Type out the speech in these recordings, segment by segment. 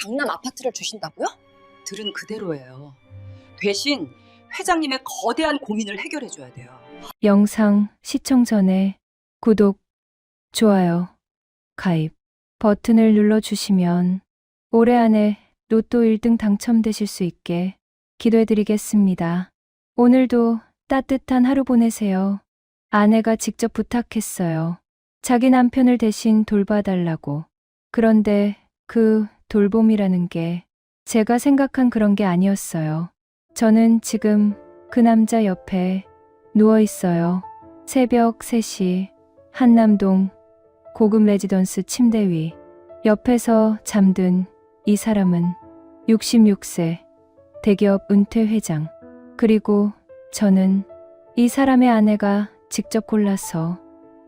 강남 아파트를 주신다고요? 들은 그대로예요. 대신 회장님의 거대한 고민을 해결해줘야 돼요. 영상 시청 전에 구독, 좋아요, 가입 버튼을 눌러주시면 올해 안에 로또 1등 당첨되실 수 있게 기도해드리겠습니다. 오늘도 따뜻한 하루 보내세요. 아내가 직접 부탁했어요. 자기 남편을 대신 돌봐달라고. 그런데 그 돌봄이라는 게 제가 생각한 그런 게 아니었어요. 저는 지금 그 남자 옆에 누워 있어요. 새벽 3시 한남동 고급 레지던스 침대 위. 옆에서 잠든 이 사람은 66세 대기업 은퇴 회장. 그리고 저는 이 사람의 아내가 직접 골라서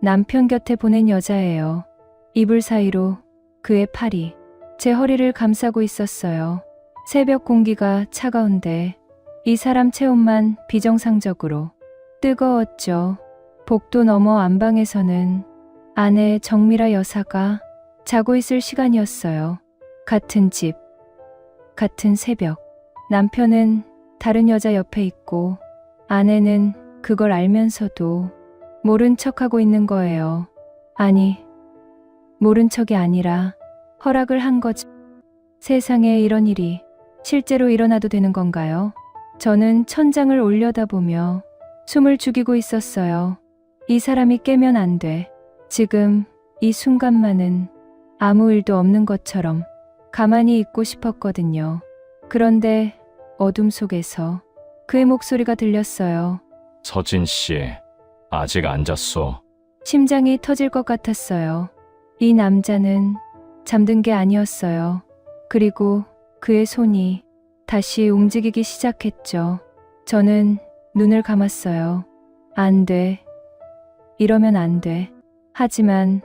남편 곁에 보낸 여자예요. 이불 사이로 그의 팔이 제 허리를 감싸고 있었어요. 새벽 공기가 차가운데 이 사람 체온만 비정상적으로 뜨거웠죠. 복도 너머 안방에서는 아내 정미라 여사가 자고 있을 시간이었어요. 같은 집, 같은 새벽. 남편은 다른 여자 옆에 있고 아내는 그걸 알면서도 모른 척하고 있는 거예요. 아니, 모른 척이 아니라 허락을 한 거죠. 세상에 이런 일이 실제로 일어나도 되는 건가요? 저는 천장을 올려다보며 숨을 죽이고 있었어요. 이 사람이 깨면 안 돼. 지금 이 순간만은 아무 일도 없는 것처럼 가만히 있고 싶었거든요. 그런데 어둠 속에서 그의 목소리가 들렸어요. 서진 씨, 아직 안 잤어. 심장이 터질 것 같았어요. 이 남자는 잠든 게 아니었어요. 그리고 그의 손이 다시 움직이기 시작했죠. 저는 눈을 감았어요. 안 돼. 이러면 안 돼. 하지만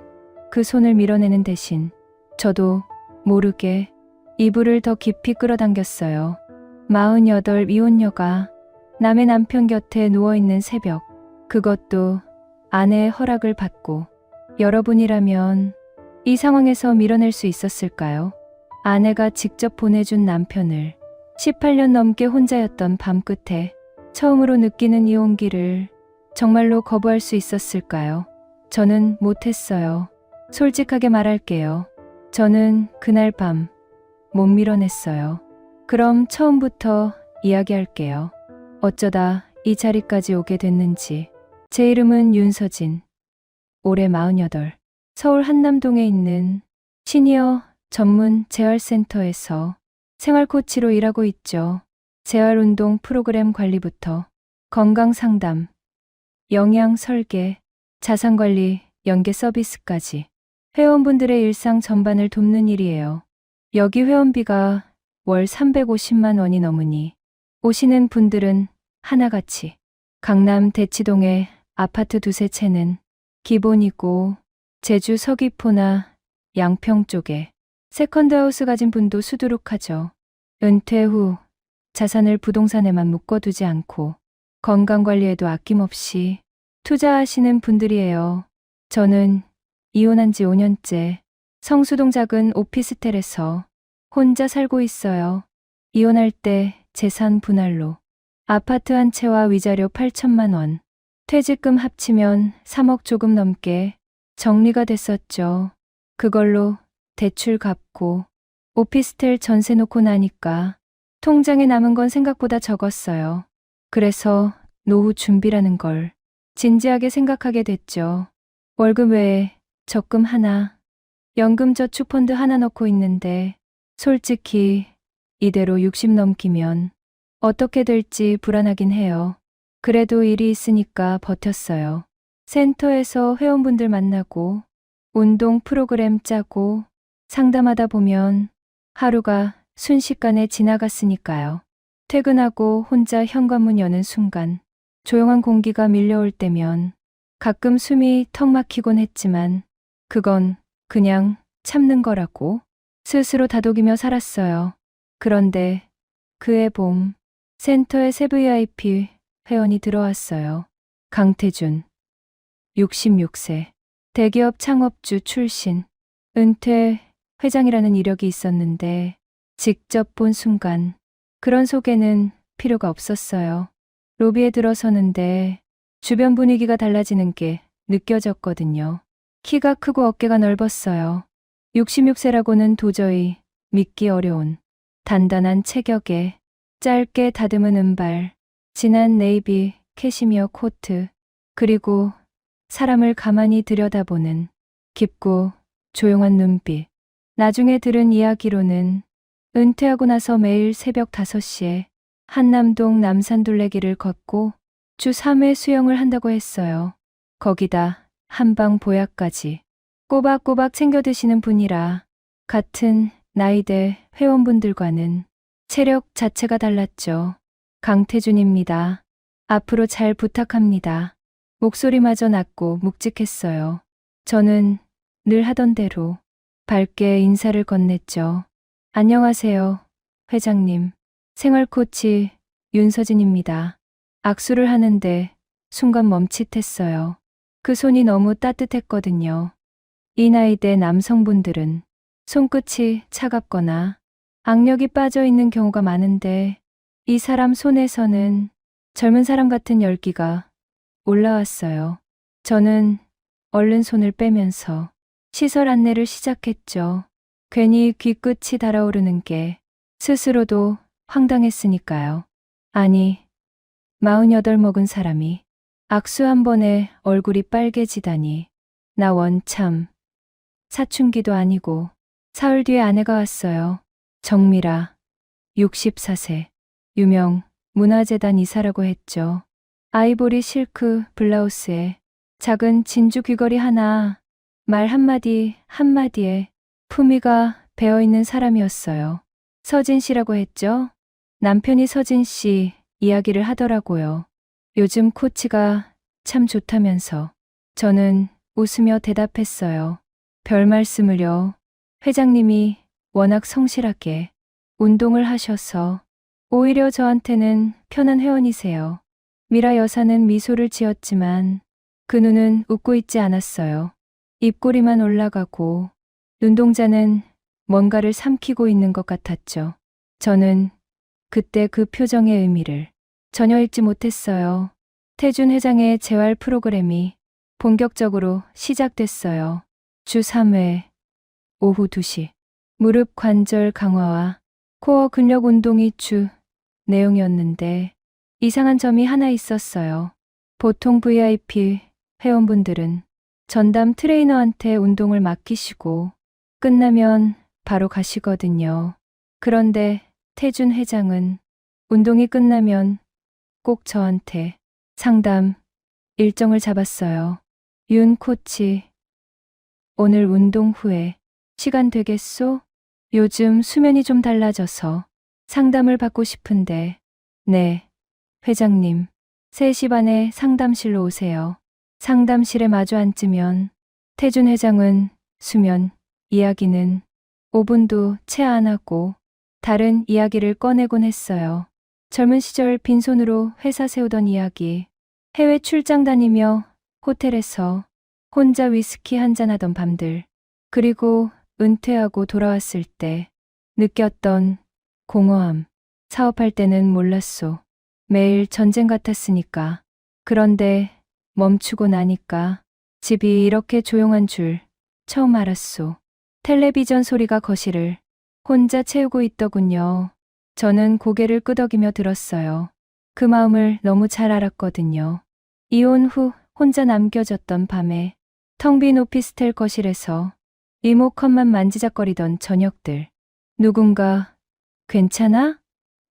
그 손을 밀어내는 대신 저도 모르게 이불을 더 깊이 끌어당겼어요. 48 미혼녀가 남의 남편 곁에 누워있는 새벽. 그것도 아내의 허락을 받고. 여러분이라면 이 상황에서 밀어낼 수 있었을까요? 아내가 직접 보내준 남편을 18년 넘게 혼자였던 밤 끝에 처음으로 느끼는 이 온기를 정말로 거부할 수 있었을까요? 저는 못했어요. 솔직하게 말할게요. 저는 그날 밤 못 밀어냈어요. 그럼 처음부터 이야기할게요. 어쩌다 이 자리까지 오게 됐는지. 제 이름은 윤서진. 올해 48. 서울 한남동에 있는 시니어 전문 재활센터에서 생활코치로 일하고 있죠. 재활운동 프로그램 관리부터 건강 상담, 영양 설계, 자산관리, 연계 서비스까지 회원분들의 일상 전반을 돕는 일이에요. 여기 회원비가 월 350만 원이 넘으니 오시는 분들은 하나같이 강남 대치동의 아파트 두세 채는 기본이고 제주 서귀포나 양평 쪽에 세컨드하우스 가진 분도 수두룩하죠. 은퇴 후 자산을 부동산에만 묶어두지 않고 건강관리에도 아낌없이 투자하시는 분들이에요. 저는 이혼한 지 5년째 성수동 작은 오피스텔에서 혼자 살고 있어요. 이혼할 때 재산 분할로 아파트 한 채와 위자료 8천만 원, 퇴직금 합치면 3억 조금 넘게 정리가 됐었죠. 그걸로 대출 갚고 오피스텔 전세 놓고 나니까 통장에 남은 건 생각보다 적었어요. 그래서 노후 준비라는 걸 진지하게 생각하게 됐죠. 월급 외에 적금 하나, 연금저축펀드 하나 넣고 있는데 솔직히 이대로 60 넘기면 어떻게 될지 불안하긴 해요. 그래도 일이 있으니까 버텼어요. 센터에서 회원분들 만나고 운동 프로그램 짜고 상담하다 보면 하루가 순식간에 지나갔으니까요. 퇴근하고 혼자 현관문 여는 순간 조용한 공기가 밀려올 때면 가끔 숨이 턱 막히곤 했지만 그건 그냥 참는 거라고 스스로 다독이며 살았어요. 그런데 그해 봄 센터에 새 VIP 회원이 들어왔어요. 강태준, 66세, 대기업 창업주 출신, 은퇴 회장이라는 이력이 있었는데 직접 본 순간 그런 소개는 필요가 없었어요. 로비에 들어서는데 주변 분위기가 달라지는 게 느껴졌거든요. 키가 크고 어깨가 넓었어요. 66세라고는 도저히 믿기 어려운 단단한 체격에 짧게 다듬은 은발, 진한 네이비 캐시미어 코트, 그리고 사람을 가만히 들여다보는 깊고 조용한 눈빛. 나중에 들은 이야기로는 은퇴하고 나서 매일 새벽 5시에 한남동 남산둘레길을 걷고 주 3회 수영을 한다고 했어요. 거기다 한방 보약까지 꼬박꼬박 챙겨 드시는 분이라 같은 나이대 회원분들과는 체력 자체가 달랐죠. 강태준입니다. 앞으로 잘 부탁합니다. 목소리마저 낮고 묵직했어요. 저는 늘 하던 대로 밝게 인사를 건넸죠. 안녕하세요, 회장님. 생활 코치 윤서진입니다. 악수를 하는데 순간 멈칫했어요. 그 손이 너무 따뜻했거든요. 이 나이대 남성분들은 손끝이 차갑거나 악력이 빠져 있는 경우가 많은데 이 사람 손에서는 젊은 사람 같은 열기가 올라왔어요. 저는 얼른 손을 빼면서 시설 안내를 시작했죠. 괜히 귀끝이 달아오르는 게 스스로도 황당했으니까요. 아니, 48 먹은 사람이 악수 한 번에 얼굴이 빨개지다니. 나 원참 사춘기도 아니고 사흘 뒤에 아내가 왔어요. 정미라, 64세, 유명 문화재단 이사라고 했죠. 아이보리 실크 블라우스에 작은 진주 귀걸이 하나, 말 한마디 한마디에 품위가 배어있는 사람이었어요. 서진 씨라고 했죠. 남편이 서진 씨 이야기를 하더라고요. 요즘 코치가 참 좋다면서. 저는 웃으며 대답했어요. 별 말씀을요. 회장님이 워낙 성실하게 운동을 하셔서 오히려 저한테는 편한 회원이세요. 미라 여사는 미소를 지었지만 그 눈은 웃고 있지 않았어요. 입꼬리만 올라가고 눈동자는 뭔가를 삼키고 있는 것 같았죠. 저는 그때 그 표정의 의미를 전혀 읽지 못했어요. 태준 회장의 재활 프로그램이 본격적으로 시작됐어요. 주 3회, 오후 2시. 무릎 관절 강화와 코어 근력 운동이 주 내용이었는데 이상한 점이 하나 있었어요. 보통 VIP 회원분들은 전담 트레이너한테 운동을 맡기시고 끝나면 바로 가시거든요. 그런데 태준 회장은 운동이 끝나면 꼭 저한테 상담 일정을 잡았어요. 윤 코치, 오늘 운동 후에 시간 되겠소? 요즘 수면이 좀 달라져서 상담을 받고 싶은데. 네, 회장님. 3시 반에 상담실로 오세요. 상담실에 마주 앉으면 태준 회장은 수면 이야기는 5분도 채 안 하고 다른 이야기를 꺼내곤 했어요. 젊은 시절 빈손으로 회사 세우던 이야기, 해외 출장 다니며 호텔에서 혼자 위스키 한잔하던 밤들, 그리고 은퇴하고 돌아왔을 때 느꼈던 공허함. 사업할 때는 몰랐소. 매일 전쟁 같았으니까. 그런데 멈추고 나니까 집이 이렇게 조용한 줄 처음 알았소. 텔레비전 소리가 거실을 혼자 채우고 있더군요. 저는 고개를 끄덕이며 들었어요. 그 마음을 너무 잘 알았거든요. 이혼 후 혼자 남겨졌던 밤에 텅 빈 오피스텔 거실에서 리모컨만 만지작거리던 저녁들. 누군가 괜찮아?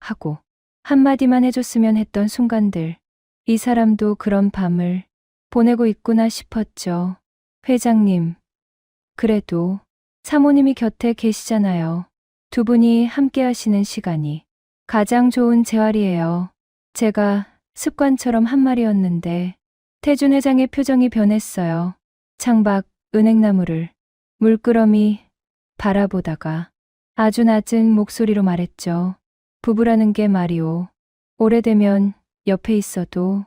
하고 한마디만 해줬으면 했던 순간들. 이 사람도 그런 밤을 보내고 있구나 싶었죠. 회장님, 그래도 사모님이 곁에 계시잖아요. 두 분이 함께 하시는 시간이 가장 좋은 재활이에요. 제가 습관처럼 한 말이었는데 태준 회장의 표정이 변했어요. 창밖 은행나무를 물끄러미 바라보다가 아주 낮은 목소리로 말했죠. 부부라는 게 말이오. 오래되면 옆에 있어도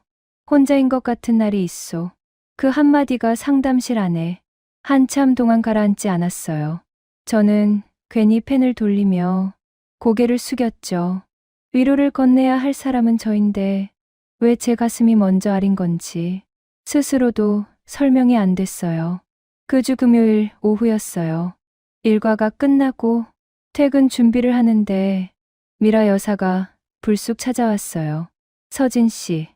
혼자인 것 같은 날이 있어. 그 한마디가 상담실 안에 한참 동안 가라앉지 않았어요. 저는 괜히 펜을 돌리며 고개를 숙였죠. 위로를 건네야 할 사람은 저인데 왜 제 가슴이 먼저 아린 건지 스스로도 설명이 안 됐어요. 그 주 금요일 오후였어요. 일과가 끝나고 퇴근 준비를 하는데 미라 여사가 불쑥 찾아왔어요. 서진 씨,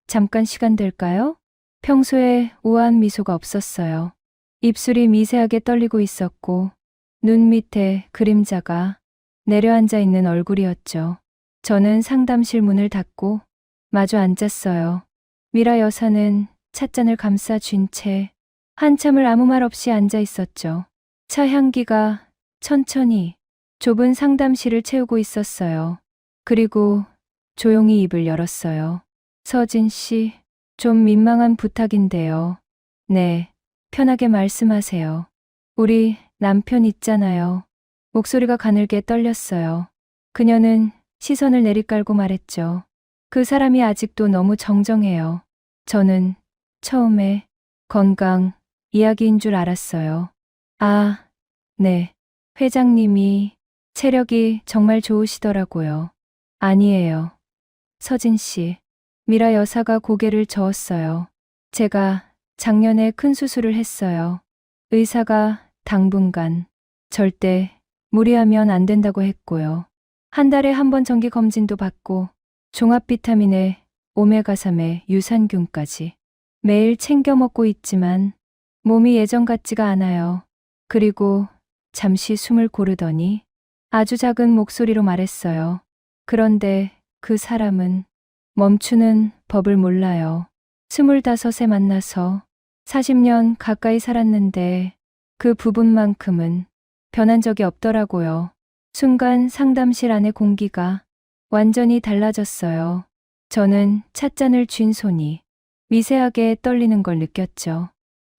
잠깐 시간 될까요? 평소에 우아한 미소가 없었어요. 입술이 미세하게 떨리고 있었고 눈 밑에 그림자가 내려앉아 있는 얼굴이었죠. 저는 상담실 문을 닫고 마주 앉았어요. 미라 여사는 찻잔을 감싸 쥔 채 한참을 아무 말 없이 앉아 있었죠. 차 향기가 천천히 좁은 상담실을 채우고 있었어요. 그리고 조용히 입을 열었어요. 서진 씨, 좀 민망한 부탁인데요. 네, 편하게 말씀하세요. 우리 남편 있잖아요. 목소리가 가늘게 떨렸어요. 그녀는 시선을 내리깔고 말했죠. 그 사람이 아직도 너무 정정해요. 저는 처음에 건강 이야기인 줄 알았어요. 아, 네. 회장님이 체력이 정말 좋으시더라고요. 아니에요. 서진 씨. 미라 여사가 고개를 저었어요. 제가 작년에 큰 수술을 했어요. 의사가 당분간 절대 무리하면 안 된다고 했고요. 한 달에 한 번 정기 검진도 받고 종합 비타민에 오메가3에 유산균까지 매일 챙겨 먹고 있지만 몸이 예전 같지가 않아요. 그리고 잠시 숨을 고르더니 아주 작은 목소리로 말했어요. 그런데 그 사람은 멈추는 법을 몰라요. 25에 만나서 40년 가까이 살았는데 그 부분만큼은 변한 적이 없더라고요. 순간 상담실 안의 공기가 완전히 달라졌어요. 저는 찻잔을 쥔 손이 미세하게 떨리는 걸 느꼈죠.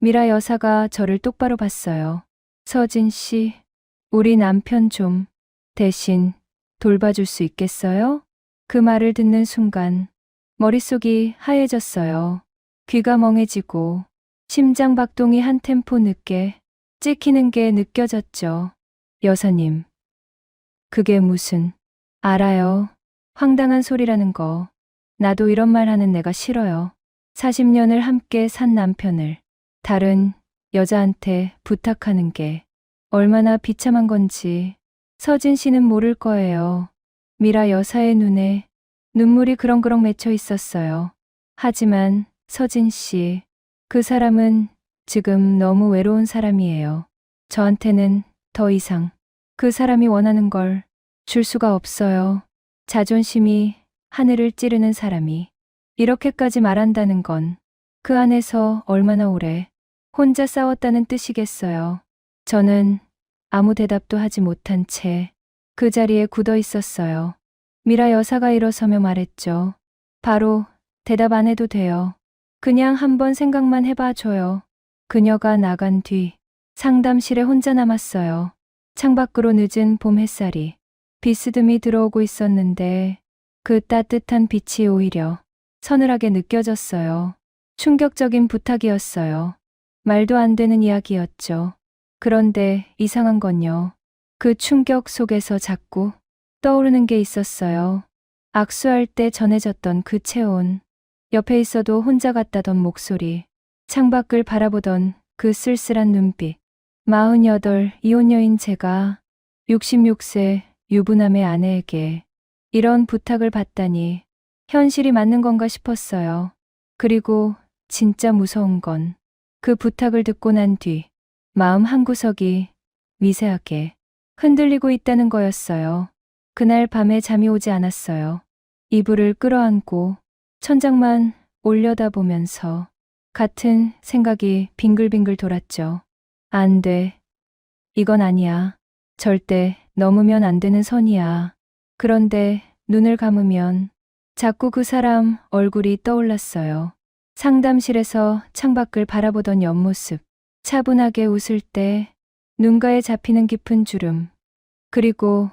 미라 여사가 저를 똑바로 봤어요. 서진 씨, 우리 남편 좀 대신 돌봐줄 수 있겠어요? 그 말을 듣는 순간 머릿속이 하얘졌어요. 귀가 멍해지고 심장 박동이 한 템포 늦게 찍히는 게 느껴졌죠. 여사님, 그게 무슨, 알아요. 황당한 소리라는 거. 나도 이런 말 하는 내가 싫어요. 40년을 함께 산 남편을 다른 여자한테 부탁하는 게 얼마나 비참한 건지 서진 씨는 모를 거예요. 미라 여사의 눈에 눈물이 그렁그렁 맺혀 있었어요. 하지만 서진 씨, 그 사람은 지금 너무 외로운 사람이에요. 저한테는 더 이상 그 사람이 원하는 걸 줄 수가 없어요. 자존심이 하늘을 찌르는 사람이 이렇게까지 말한다는 건 그 안에서 얼마나 오래 혼자 싸웠다는 뜻이겠어요. 저는 아무 대답도 하지 못한 채 그 자리에 굳어 있었어요. 미라 여사가 일어서며 말했죠. 바로 대답 안 해도 돼요. 그냥 한번 생각만 해봐줘요. 그녀가 나간 뒤 상담실에 혼자 남았어요. 창밖으로 늦은 봄 햇살이 비스듬히 들어오고 있었는데 그 따뜻한 빛이 오히려 서늘하게 느껴졌어요. 충격적인 부탁이었어요. 말도 안 되는 이야기였죠. 그런데 이상한 건요. 그 충격 속에서 자꾸 떠오르는 게 있었어요. 악수할 때 전해졌던 그 체온, 옆에 있어도 혼자 같다던 목소리, 창밖을 바라보던 그 쓸쓸한 눈빛. 48 이혼녀인 제가 66세 유부남의 아내에게 이런 부탁을 받다니 현실이 맞는 건가 싶었어요. 그리고 진짜 무서운 건 그 부탁을 듣고 난 뒤 마음 한구석이 미세하게 흔들리고 있다는 거였어요. 그날 밤에 잠이 오지 않았어요. 이불을 끌어안고 천장만 올려다보면서 같은 생각이 빙글빙글 돌았죠. 안 돼. 이건 아니야. 절대 넘으면 안 되는 선이야. 그런데 눈을 감으면 자꾸 그 사람 얼굴이 떠올랐어요. 상담실에서 창밖을 바라보던 옆모습, 차분하게 웃을 때 눈가에 잡히는 깊은 주름, 그리고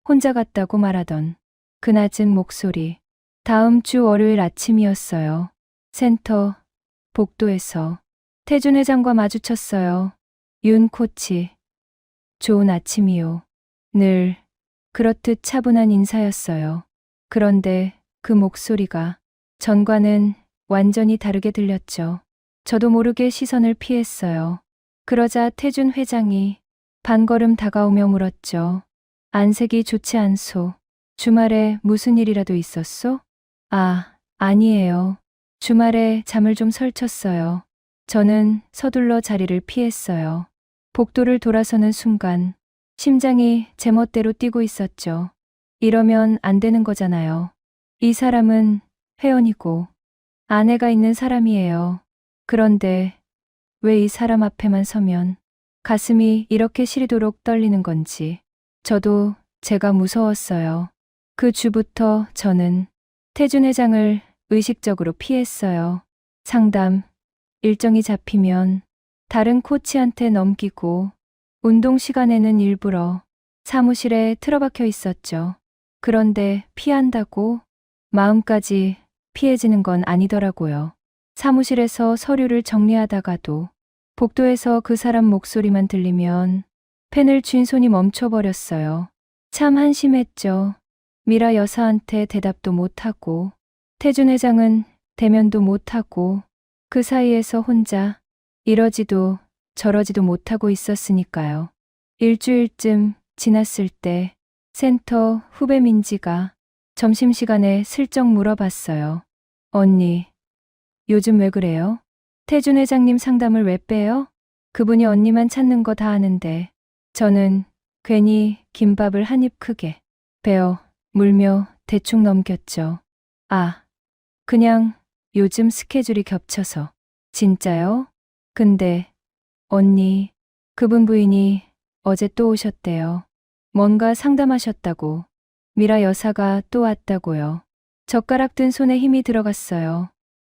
혼자 같다고 말하던 그 낮은 목소리. 다음 주 월요일 아침이었어요. 센터 복도에서 태준 회장과 마주쳤어요. 윤 코치. 좋은 아침이요. 늘 그렇듯 차분한 인사였어요. 그런데 그 목소리가 전과는 완전히 다르게 들렸죠. 저도 모르게 시선을 피했어요. 그러자 태준 회장이 반걸음 다가오며 물었죠. 안색이 좋지 않소. 주말에 무슨 일이라도 있었소? 아, 아니에요. 주말에 잠을 좀 설쳤어요. 저는 서둘러 자리를 피했어요. 복도를 돌아서는 순간 심장이 제멋대로 뛰고 있었죠. 이러면 안 되는 거잖아요. 이 사람은 회원이고 아내가 있는 사람이에요. 그런데 왜 이 사람 앞에만 서면 가슴이 이렇게 시리도록 떨리는 건지 저도 제가 무서웠어요. 그 주부터 저는 태준 회장을 의식적으로 피했어요. 상담, 일정이 잡히면 다른 코치한테 넘기고 운동 시간에는 일부러 사무실에 틀어박혀 있었죠. 그런데 피한다고 마음까지 피해지는 건 아니더라고요. 사무실에서 서류를 정리하다가도 복도에서 그 사람 목소리만 들리면 펜을 쥔 손이 멈춰버렸어요. 참 한심했죠. 미라 여사한테 대답도 못하고 태준 회장은 대면도 못하고 그 사이에서 혼자 이러지도 저러지도 못하고 있었으니까요. 일주일쯤 지났을 때 센터 후배 민지가 점심시간에 슬쩍 물어봤어요. 언니, 요즘 왜 그래요? 태준 회장님 상담을 왜 빼요? 그분이 언니만 찾는 거 다 아는데 저는 괜히 김밥을 한 입 크게 베어 물며 대충 넘겼죠. 아, 그냥 요즘 스케줄이 겹쳐서. 진짜요? 근데 언니, 그분 부인이 어제 또 오셨대요. 뭔가 상담하셨다고. 미라 여사가 또 왔다고요. 젓가락 든 손에 힘이 들어갔어요.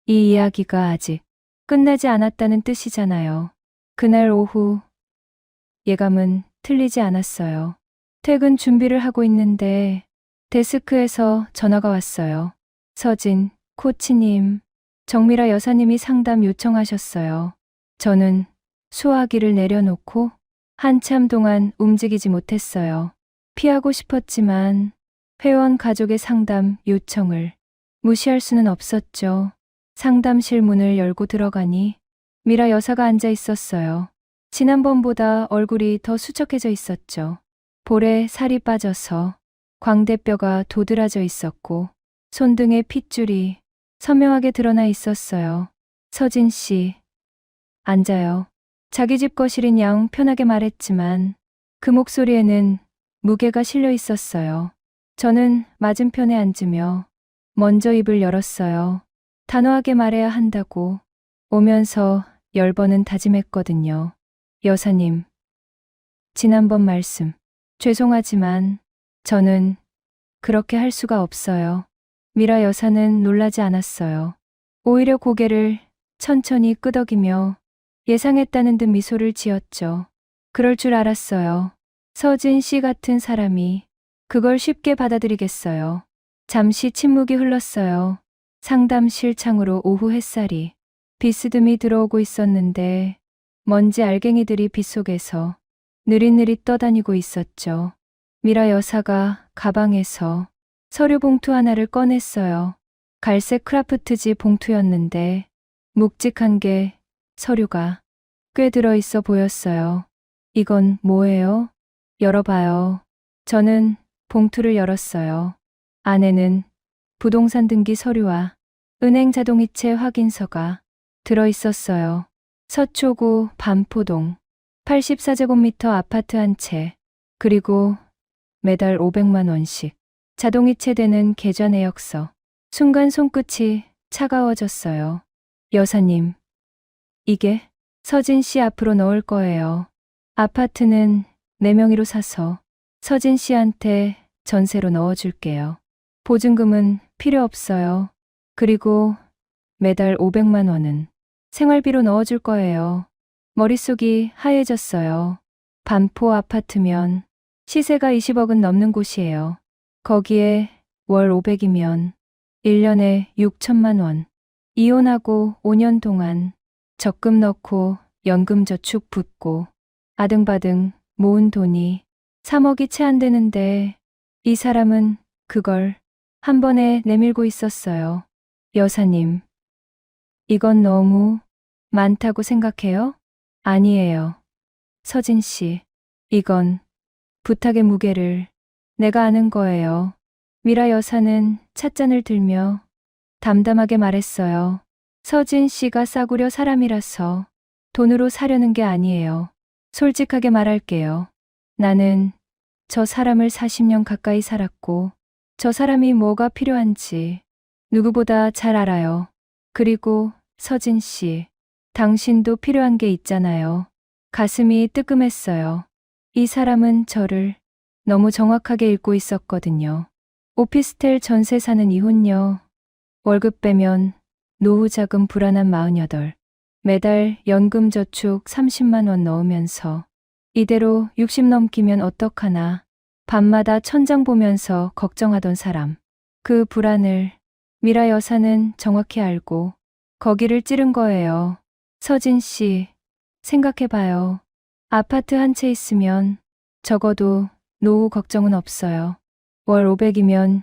이 이야기가 아직 끝나지 않았다는 뜻이잖아요. 그날 오후 예감은 틀리지 않았어요. 퇴근 준비를 하고 있는데 데스크에서 전화가 왔어요. 서진, 코치님, 정미라 여사님이 상담 요청하셨어요. 저는 수화기를 내려놓고 한참 동안 움직이지 못했어요. 피하고 싶었지만 회원 가족의 상담 요청을 무시할 수는 없었죠. 상담실 문을 열고 들어가니 미라 여사가 앉아 있었어요. 지난번보다 얼굴이 더 수척해져 있었죠. 볼에 살이 빠져서 광대뼈가 도드라져 있었고 손등에 핏줄이 선명하게 드러나 있었어요. 서진 씨, 앉아요. 자기 집 거실인 양 편하게 말했지만 그 목소리에는 무게가 실려 있었어요. 저는 맞은편에 앉으며 먼저 입을 열었어요. 단호하게 말해야 한다고 오면서 10번은 다짐했거든요. 여사님, 지난번 말씀 죄송하지만 저는 그렇게 할 수가 없어요. 미라 여사는 놀라지 않았어요. 오히려 고개를 천천히 끄덕이며 예상했다는 듯 미소를 지었죠. 그럴 줄 알았어요. 서진 씨 같은 사람이 그걸 쉽게 받아들이겠어요. 잠시 침묵이 흘렀어요. 상담실 창으로 오후 햇살이 비스듬히 들어오고 있었는데 먼지 알갱이들이 빗속에서 느릿느릿 떠다니고 있었죠. 미라 여사가 가방에서 서류 봉투 하나를 꺼냈어요. 갈색 크라프트지 봉투였는데 묵직한 게 서류가 꽤 들어있어 보였어요. 이건 뭐예요? 열어봐요. 저는 봉투를 열었어요. 안에는 부동산 등기 서류와 은행 자동이체 확인서가 들어있었어요. 서초구 반포동 84제곱미터 아파트 한 채, 그리고 매달 500만 원씩 자동이체되는 계좌 내역서. 순간 손끝이 차가워졌어요. 여사님, 이게 서진 씨 앞으로 넣을 거예요. 아파트는 내 명의로 사서 서진 씨한테 전세로 넣어줄게요. 보증금은 필요 없어요. 그리고 매달 500만 원은 생활비로 넣어줄 거예요. 머릿속이 하얘졌어요. 반포 아파트면 시세가 20억은 넘는 곳이에요. 거기에 월 500이면 1년에 6천만 원. 이혼하고 5년 동안 적금 넣고 연금 저축 붓고 아등바등 모은 돈이 3억이 채 안 되는데 이 사람은 그걸 한 번에 내밀고 있었어요. 여사님, 이건 너무 많다고 생각해요? 아니에요. 서진 씨, 이건 부탁의 무게를 내가 아는 거예요. 미라 여사는 찻잔을 들며 담담하게 말했어요. 서진 씨가 싸구려 사람이라서 돈으로 사려는 게 아니에요. 솔직하게 말할게요. 나는 저 사람을 40년 가까이 살았고, 저 사람이 뭐가 필요한지 누구보다 잘 알아요. 그리고 서진 씨, 당신도 필요한 게 있잖아요. 가슴이 뜨끔했어요. 이 사람은 저를 너무 정확하게 읽고 있었거든요. 오피스텔 전세 사는 이혼녀, 월급 빼면 노후 자금 불안한 48, 매달 연금 저축 30만 원 넣으면서 이대로 60 넘기면 어떡하나 밤마다 천장 보면서 걱정하던 사람. 그 불안을 미라 여사는 정확히 알고 거기를 찌른 거예요. 서진 씨, 생각해봐요. 아파트 한 채 있으면 적어도 노후 걱정은 없어요. 월 500이면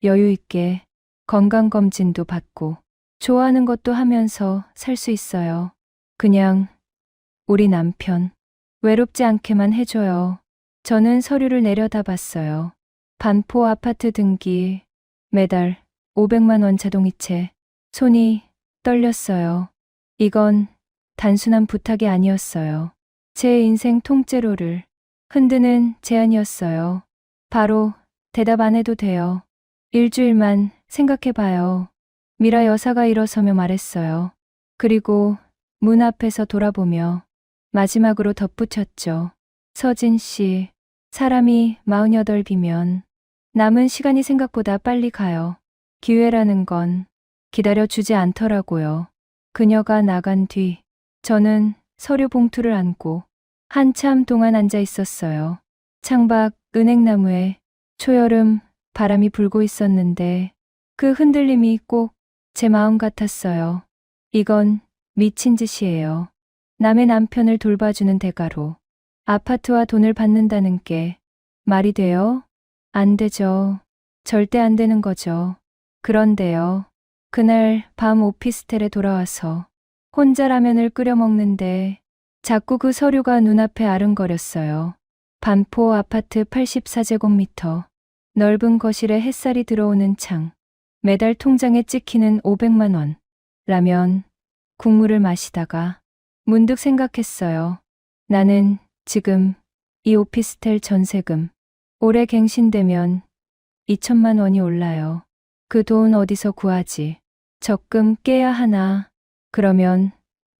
여유 있게 건강검진도 받고 좋아하는 것도 하면서 살 수 있어요. 그냥 우리 남편 외롭지 않게만 해줘요. 저는 서류를 내려다 봤어요. 반포 아파트 등기, 매달 500만 원 자동이체. 손이 떨렸어요. 이건 단순한 부탁이 아니었어요. 제 인생 통째로를 흔드는 제안이었어요. 바로 대답 안 해도 돼요. 일주일만 생각해봐요. 미라 여사가 일어서며 말했어요. 그리고 문 앞에서 돌아보며 마지막으로 덧붙였죠. 서진 씨, 사람이 48이면 남은 시간이 생각보다 빨리 가요. 기회라는 건 기다려주지 않더라고요. 그녀가 나간 뒤 저는 서류 봉투를 안고 한참 동안 앉아 있었어요. 창밖 은행나무에 초여름 바람이 불고 있었는데 그 흔들림이 꼭 제 마음 같았어요. 이건 미친 짓이에요. 남의 남편을 돌봐주는 대가로 아파트와 돈을 받는다는 게 말이 돼요? 안 되죠. 절대 안 되는 거죠. 그런데요. 그날 밤 오피스텔에 돌아와서 혼자 라면을 끓여 먹는데 자꾸 그 서류가 눈앞에 아른거렸어요. 반포 아파트 84제곱미터, 넓은 거실에 햇살이 들어오는 창, 매달 통장에 찍히는 500만 원, 라면, 국물을 마시다가 문득 생각했어요. 나는 지금 이 오피스텔 전세금 올해 갱신되면 2천만 원이 올라요. 그 돈 어디서 구하지? 적금 깨야 하나? 그러면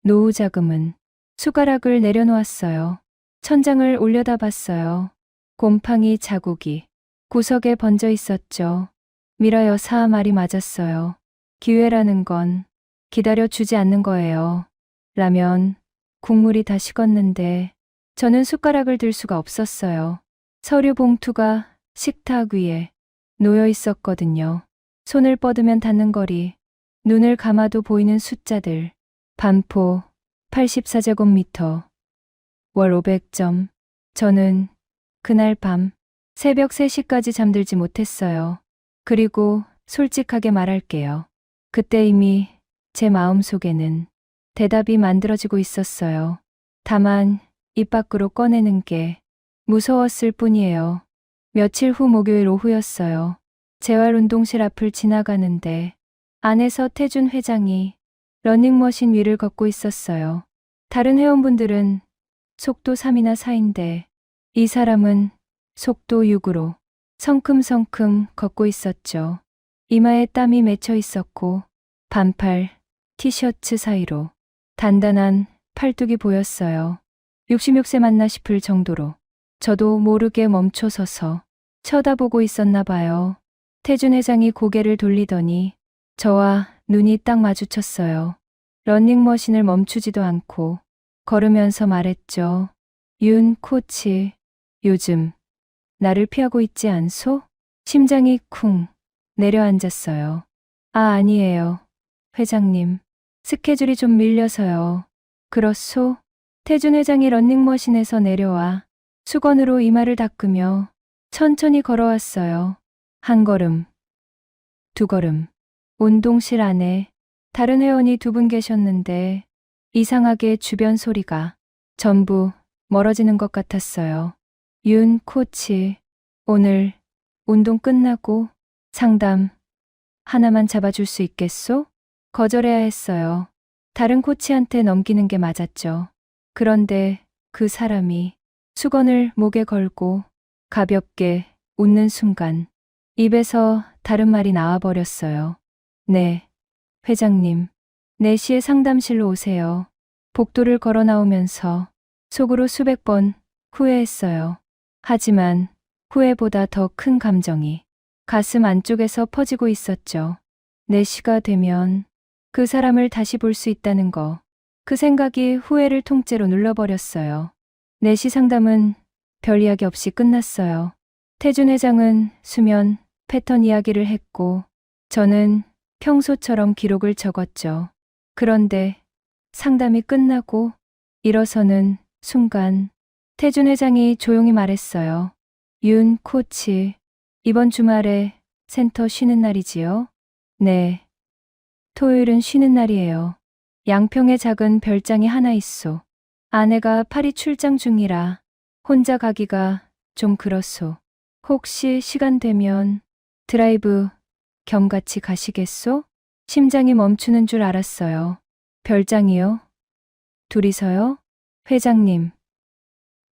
노후 자금은? 숟가락을 내려놓았어요. 천장을 올려다봤어요. 곰팡이 자국이 구석에 번져 있었죠. 미라 여사 말이 맞았어요. 기회라는 건 기다려주지 않는 거예요. 라면, 국물이 다 식었는데 저는 숟가락을 들 수가 없었어요. 서류 봉투가 식탁 위에 놓여 있었거든요. 손을 뻗으면 닿는 거리, 눈을 감아도 보이는 숫자들. 반포 84제곱미터, 월 500점. 저는 그날 밤 새벽 3시까지 잠들지 못했어요. 그리고 솔직하게 말할게요. 그때 이미 제 마음속에는 대답이 만들어지고 있었어요. 다만 입 밖으로 꺼내는 게 무서웠을 뿐이에요. 며칠 후 목요일 오후였어요. 재활운동실 앞을 지나가는데 안에서 태준 회장이 러닝머신 위를 걷고 있었어요. 다른 회원분들은 속도 3이나 4인데 이 사람은 속도 6으로 성큼성큼 걷고 있었죠. 이마에 땀이 맺혀 있었고 반팔, 티셔츠 사이로 단단한 팔뚝이 보였어요. 66세 맞나 싶을 정도로 저도 모르게 멈춰서서 쳐다보고 있었나 봐요. 태준 회장이 고개를 돌리더니 저와 눈이 딱 마주쳤어요. 러닝머신을 멈추지도 않고 걸으면서 말했죠. 윤 코치, 요즘 나를 피하고 있지 않소? 심장이 쿵 내려앉았어요. 아, 아니에요. 회장님, 스케줄이 좀 밀려서요. 그렇소? 태준 회장이 러닝머신에서 내려와 수건으로 이마를 닦으며 천천히 걸어왔어요. 한 걸음, 두 걸음. 운동실 안에 다른 회원이 두 분 계셨는데 이상하게 주변 소리가 전부 멀어지는 것 같았어요. 윤 코치, 오늘 운동 끝나고 상담 하나만 잡아줄 수 있겠소? 거절해야 했어요. 다른 코치한테 넘기는 게 맞았죠. 그런데 그 사람이 수건을 목에 걸고 가볍게 웃는 순간 입에서 다른 말이 나와버렸어요. 네, 회장님. 4시에 상담실로 오세요. 복도를 걸어 나오면서 속으로 수백 번 후회했어요. 하지만 후회보다 더 큰 감정이 가슴 안쪽에서 퍼지고 있었죠. 4시가 되면 그 사람을 다시 볼 수 있다는 거. 그 생각이 후회를 통째로 눌러버렸어요. 4시 상담은 별 이야기 없이 끝났어요. 태준 회장은 수면 패턴 이야기를 했고 저는 평소처럼 기록을 적었죠. 그런데 상담이 끝나고 일어서는 순간 태준 회장이 조용히 말했어요. 윤 코치, 이번 주말에 센터 쉬는 날이지요? 네. 토요일은 쉬는 날이에요. 양평에 작은 별장이 하나 있소. 아내가 파리 출장 중이라 혼자 가기가 좀 그렇소. 혹시 시간 되면 드라이브 겸 같이 가시겠소? 심장이 멈추는 줄 알았어요. 별장이요? 둘이서요? 회장님.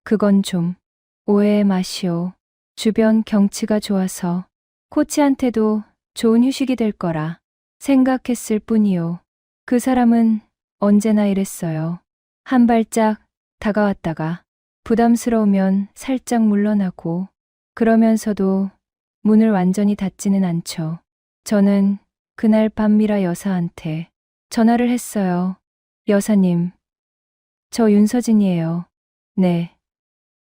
그건 좀 오해의 맛이오. 주변 경치가 좋아서 코치한테도 좋은 휴식이 될 거라 생각했을 뿐이요. 그 사람은 언제나 이랬어요. 한 발짝 다가왔다가 부담스러우면 살짝 물러나고 그러면서도 문을 완전히 닫지는 않죠. 저는 그날 밤 미라 여사한테 전화를 했어요. 여사님, 저 윤서진이에요. 네.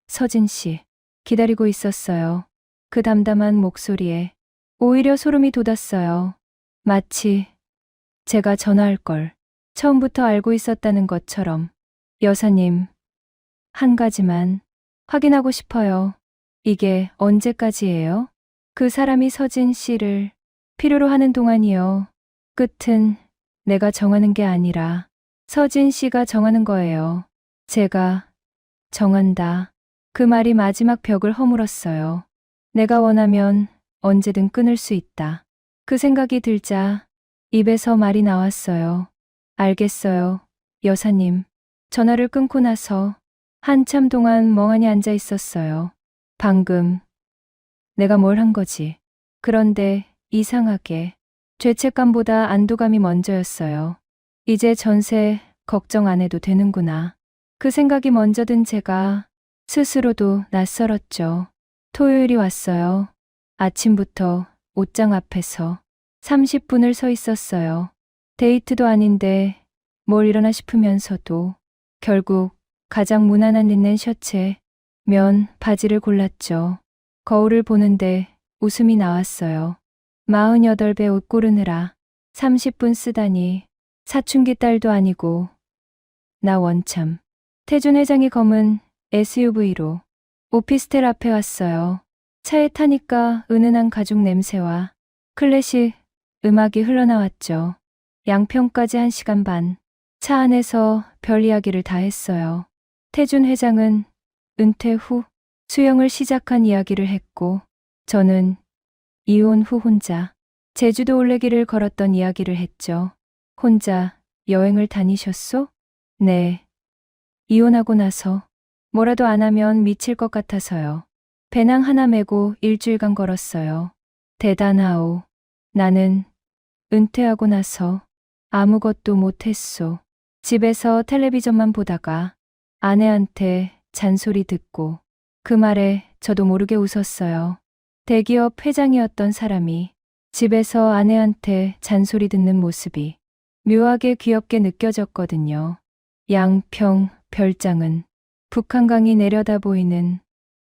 서진 씨. 기다리고 있었어요. 그 담담한 목소리에 오히려 소름이 돋았어요. 마치 제가 전화할 걸 처음부터 알고 있었다는 것처럼. 여사님, 한 가지만 확인하고 싶어요. 이게 언제까지예요? 그 사람이 서진 씨를 필요로 하는 동안이요. 끝은 내가 정하는 게 아니라 서진 씨가 정하는 거예요. 제가 정한다. 그 말이 마지막 벽을 허물었어요. 내가 원하면 언제든 끊을 수 있다. 그 생각이 들자 입에서 말이 나왔어요. 알겠어요, 여사님. 전화를 끊고 나서 한참 동안 멍하니 앉아 있었어요. 방금 내가 뭘 한 거지. 그런데 이상하게 죄책감보다 안도감이 먼저였어요. 이제 전세 걱정 안 해도 되는구나. 그 생각이 먼저 든 제가 스스로도 낯설었죠. 토요일이 왔어요. 아침부터 옷장 앞에서 30분을 서 있었어요. 데이트도 아닌데 뭘 이러나 싶으면서도 결국 가장 무난한 린넨 셔츠에 면 바지를 골랐죠. 거울을 보는데 웃음이 나왔어요. 48배 옷 고르느라 30분 쓰다니 사춘기 딸도 아니고 나 원참. 태준 회장이 검은 SUV로 오피스텔 앞에 왔어요. 차에 타니까 은은한 가죽 냄새와 클래식 음악이 흘러나왔죠. 양평까지 1시간 반. 차 안에서 별 이야기를 다 했어요. 태준 회장은 은퇴 후 수영을 시작한 이야기를 했고 저는 이혼 후 혼자 제주도 올레길을 걸었던 이야기를 했죠. 혼자 여행을 다니셨소? 네. 이혼하고 나서 뭐라도 안 하면 미칠 것 같아서요. 배낭 하나 메고 일주일간 걸었어요. 대단하오. 나는 은퇴하고 나서 아무것도 못했소. 집에서 텔레비전만 보다가 아내한테 잔소리 듣고 그 말에 저도 모르게 웃었어요. 대기업 회장이었던 사람이 집에서 아내한테 잔소리 듣는 모습이 묘하게 귀엽게 느껴졌거든요. 양평 별장은 북한강이 내려다 보이는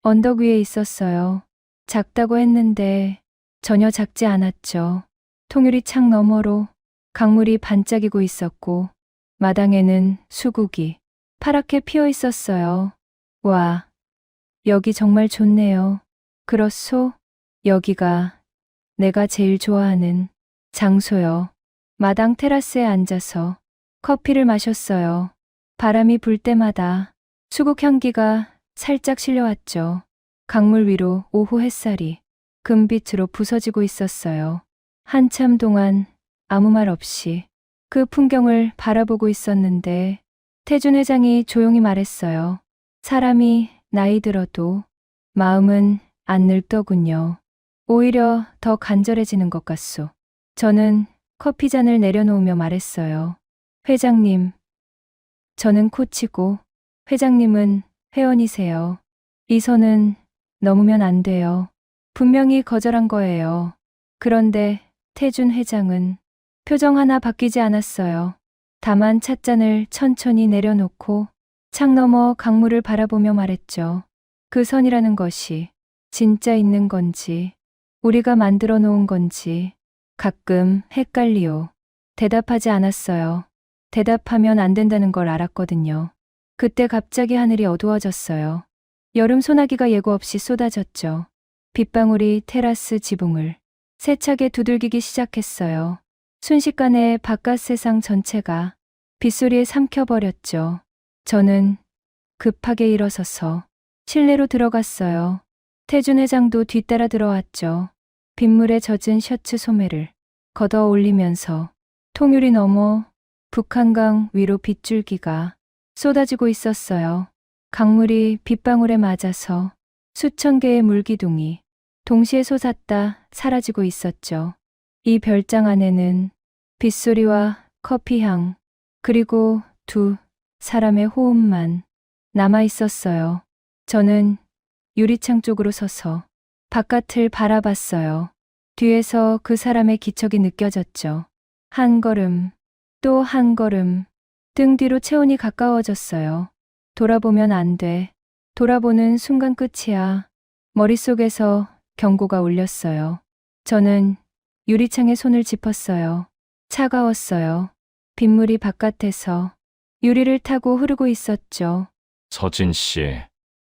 언덕 위에 있었어요. 작다고 했는데 전혀 작지 않았죠. 통유리 창 너머로 강물이 반짝이고 있었고 마당에는 수국이 파랗게 피어 있었어요. 와, 여기 정말 좋네요. 그렇소? 여기가 내가 제일 좋아하는 장소요. 마당 테라스에 앉아서 커피를 마셨어요. 바람이 불 때마다 수국 향기가 살짝 실려왔죠. 강물 위로 오후 햇살이 금빛으로 부서지고 있었어요. 한참 동안 아무 말 없이 그 풍경을 바라보고 있었는데 태준 회장이 조용히 말했어요. 사람이 나이 들어도 마음은 안 늙더군요. 오히려 더 간절해지는 것 같소. 저는 커피잔을 내려놓으며 말했어요. 회장님, 저는 코치고 회장님은 회원이세요. 이 선은 넘으면 안 돼요. 분명히 거절한 거예요. 그런데 태준 회장은 표정 하나 바뀌지 않았어요. 다만 찻잔을 천천히 내려놓고 창 너머 강물을 바라보며 말했죠. 그 선이라는 것이 진짜 있는 건지 우리가 만들어 놓은 건지 가끔 헷갈리요. 대답하지 않았어요. 대답하면 안 된다는 걸 알았거든요. 그때 갑자기 하늘이 어두워졌어요. 여름 소나기가 예고 없이 쏟아졌죠. 빗방울이 테라스 지붕을 세차게 두들기기 시작했어요. 순식간에 바깥 세상 전체가 빗소리에 삼켜버렸죠. 저는 급하게 일어서서 실내로 들어갔어요. 태준 회장도 뒤따라 들어왔죠. 빗물에 젖은 셔츠 소매를 걷어 올리면서 통유리 너머 북한강 위로 빗줄기가 쏟아지고 있었어요. 강물이 빗방울에 맞아서 수천 개의 물기둥이 동시에 솟았다 사라지고 있었죠. 이 별장 안에는 빗소리와 커피향 그리고 두 사람의 호흡만 남아 있었어요. 저는 유리창 쪽으로 서서 바깥을 바라봤어요. 뒤에서 그 사람의 기척이 느껴졌죠. 한 걸음, 또 한 걸음, 등 뒤로 체온이 가까워졌어요. 돌아보면 안 돼. 돌아보는 순간 끝이야. 머릿속에서 경고가 울렸어요. 저는 유리창에 손을 짚었어요. 차가웠어요. 빗물이 바깥에서 유리를 타고 흐르고 있었죠. 서진 씨,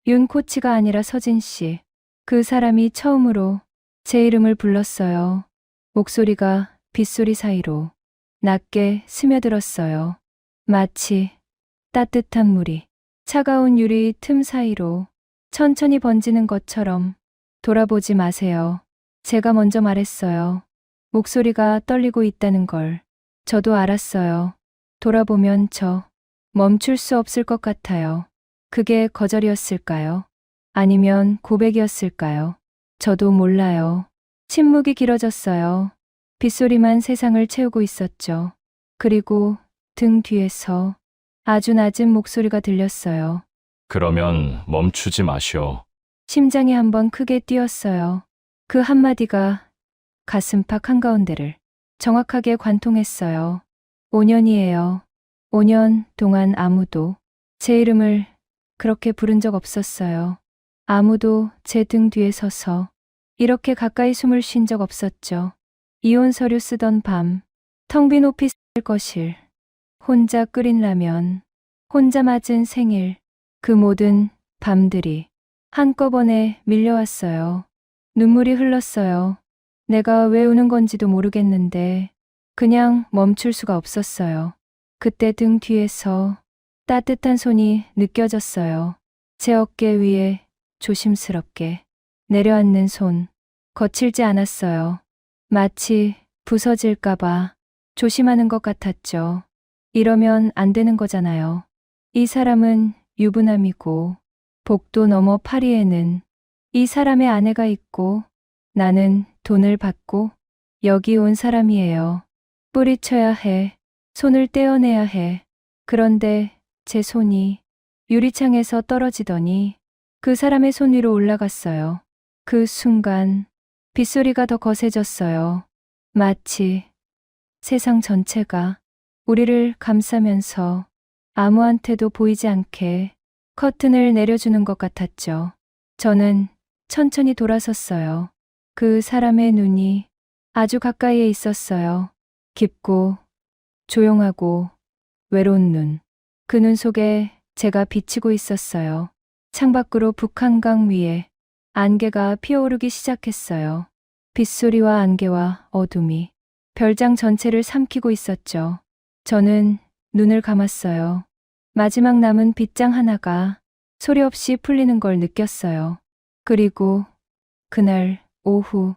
윤 코치가 아니라 서진 씨. 그 사람이 처음으로 제 이름을 불렀어요. 목소리가 빗소리 사이로 낮게 스며들었어요. 마치 따뜻한 물이 차가운 유리 틈 사이로 천천히 번지는 것처럼. 돌아보지 마세요. 제가 먼저 말했어요. 목소리가 떨리고 있다는 걸 저도 알았어요. 돌아보면 저 멈출 수 없을 것 같아요. 그게 거절이었을까요? 아니면 고백이었을까요? 저도 몰라요. 침묵이 길어졌어요. 빗소리만 세상을 채우고 있었죠. 그리고 등 뒤에서 아주 낮은 목소리가 들렸어요. 그러면 멈추지 마시오. 심장이 한번 크게 뛰었어요. 그 한마디가 가슴팍 한가운데를 정확하게 관통했어요. 5년이에요. 5년 동안 아무도 제 이름을 그렇게 부른 적 없었어요. 아무도 제 등 뒤에 서서 이렇게 가까이 숨을 쉰 적 없었죠. 이혼 서류 쓰던 밤, 텅 빈 오피스 거실, 혼자 끓인 라면, 혼자 맞은 생일, 그 모든 밤들이 한꺼번에 밀려왔어요. 눈물이 흘렀어요. 내가 왜 우는 건지도 모르겠는데 그냥 멈출 수가 없었어요. 그때 등 뒤에서 따뜻한 손이 느껴졌어요. 제 어깨 위에 조심스럽게 내려앉는 손. 거칠지 않았어요. 마치 부서질까봐 조심하는 것 같았죠. 이러면 안 되는 거잖아요. 이 사람은 유부남이고 복도 너머 파리에는 이 사람의 아내가 있고 나는 돈을 받고 여기 온 사람이에요. 뿌리쳐야 해. 손을 떼어내야 해. 그런데 제 손이 유리창에서 떨어지더니 그 사람의 손 위로 올라갔어요. 그 순간 빗소리가 더 거세졌어요. 마치 세상 전체가 우리를 감싸면서 아무한테도 보이지 않게 커튼을 내려주는 것 같았죠. 저는 천천히 돌아섰어요. 그 사람의 눈이 아주 가까이에 있었어요. 깊고 조용하고 외로운 눈. 그 눈 속에 제가 비치고 있었어요. 창밖으로 북한강 위에 안개가 피어오르기 시작했어요. 빗소리와 안개와 어둠이 별장 전체를 삼키고 있었죠. 저는 눈을 감았어요. 마지막 남은 빗장 하나가 소리 없이 풀리는 걸 느꼈어요. 그리고 그날 오후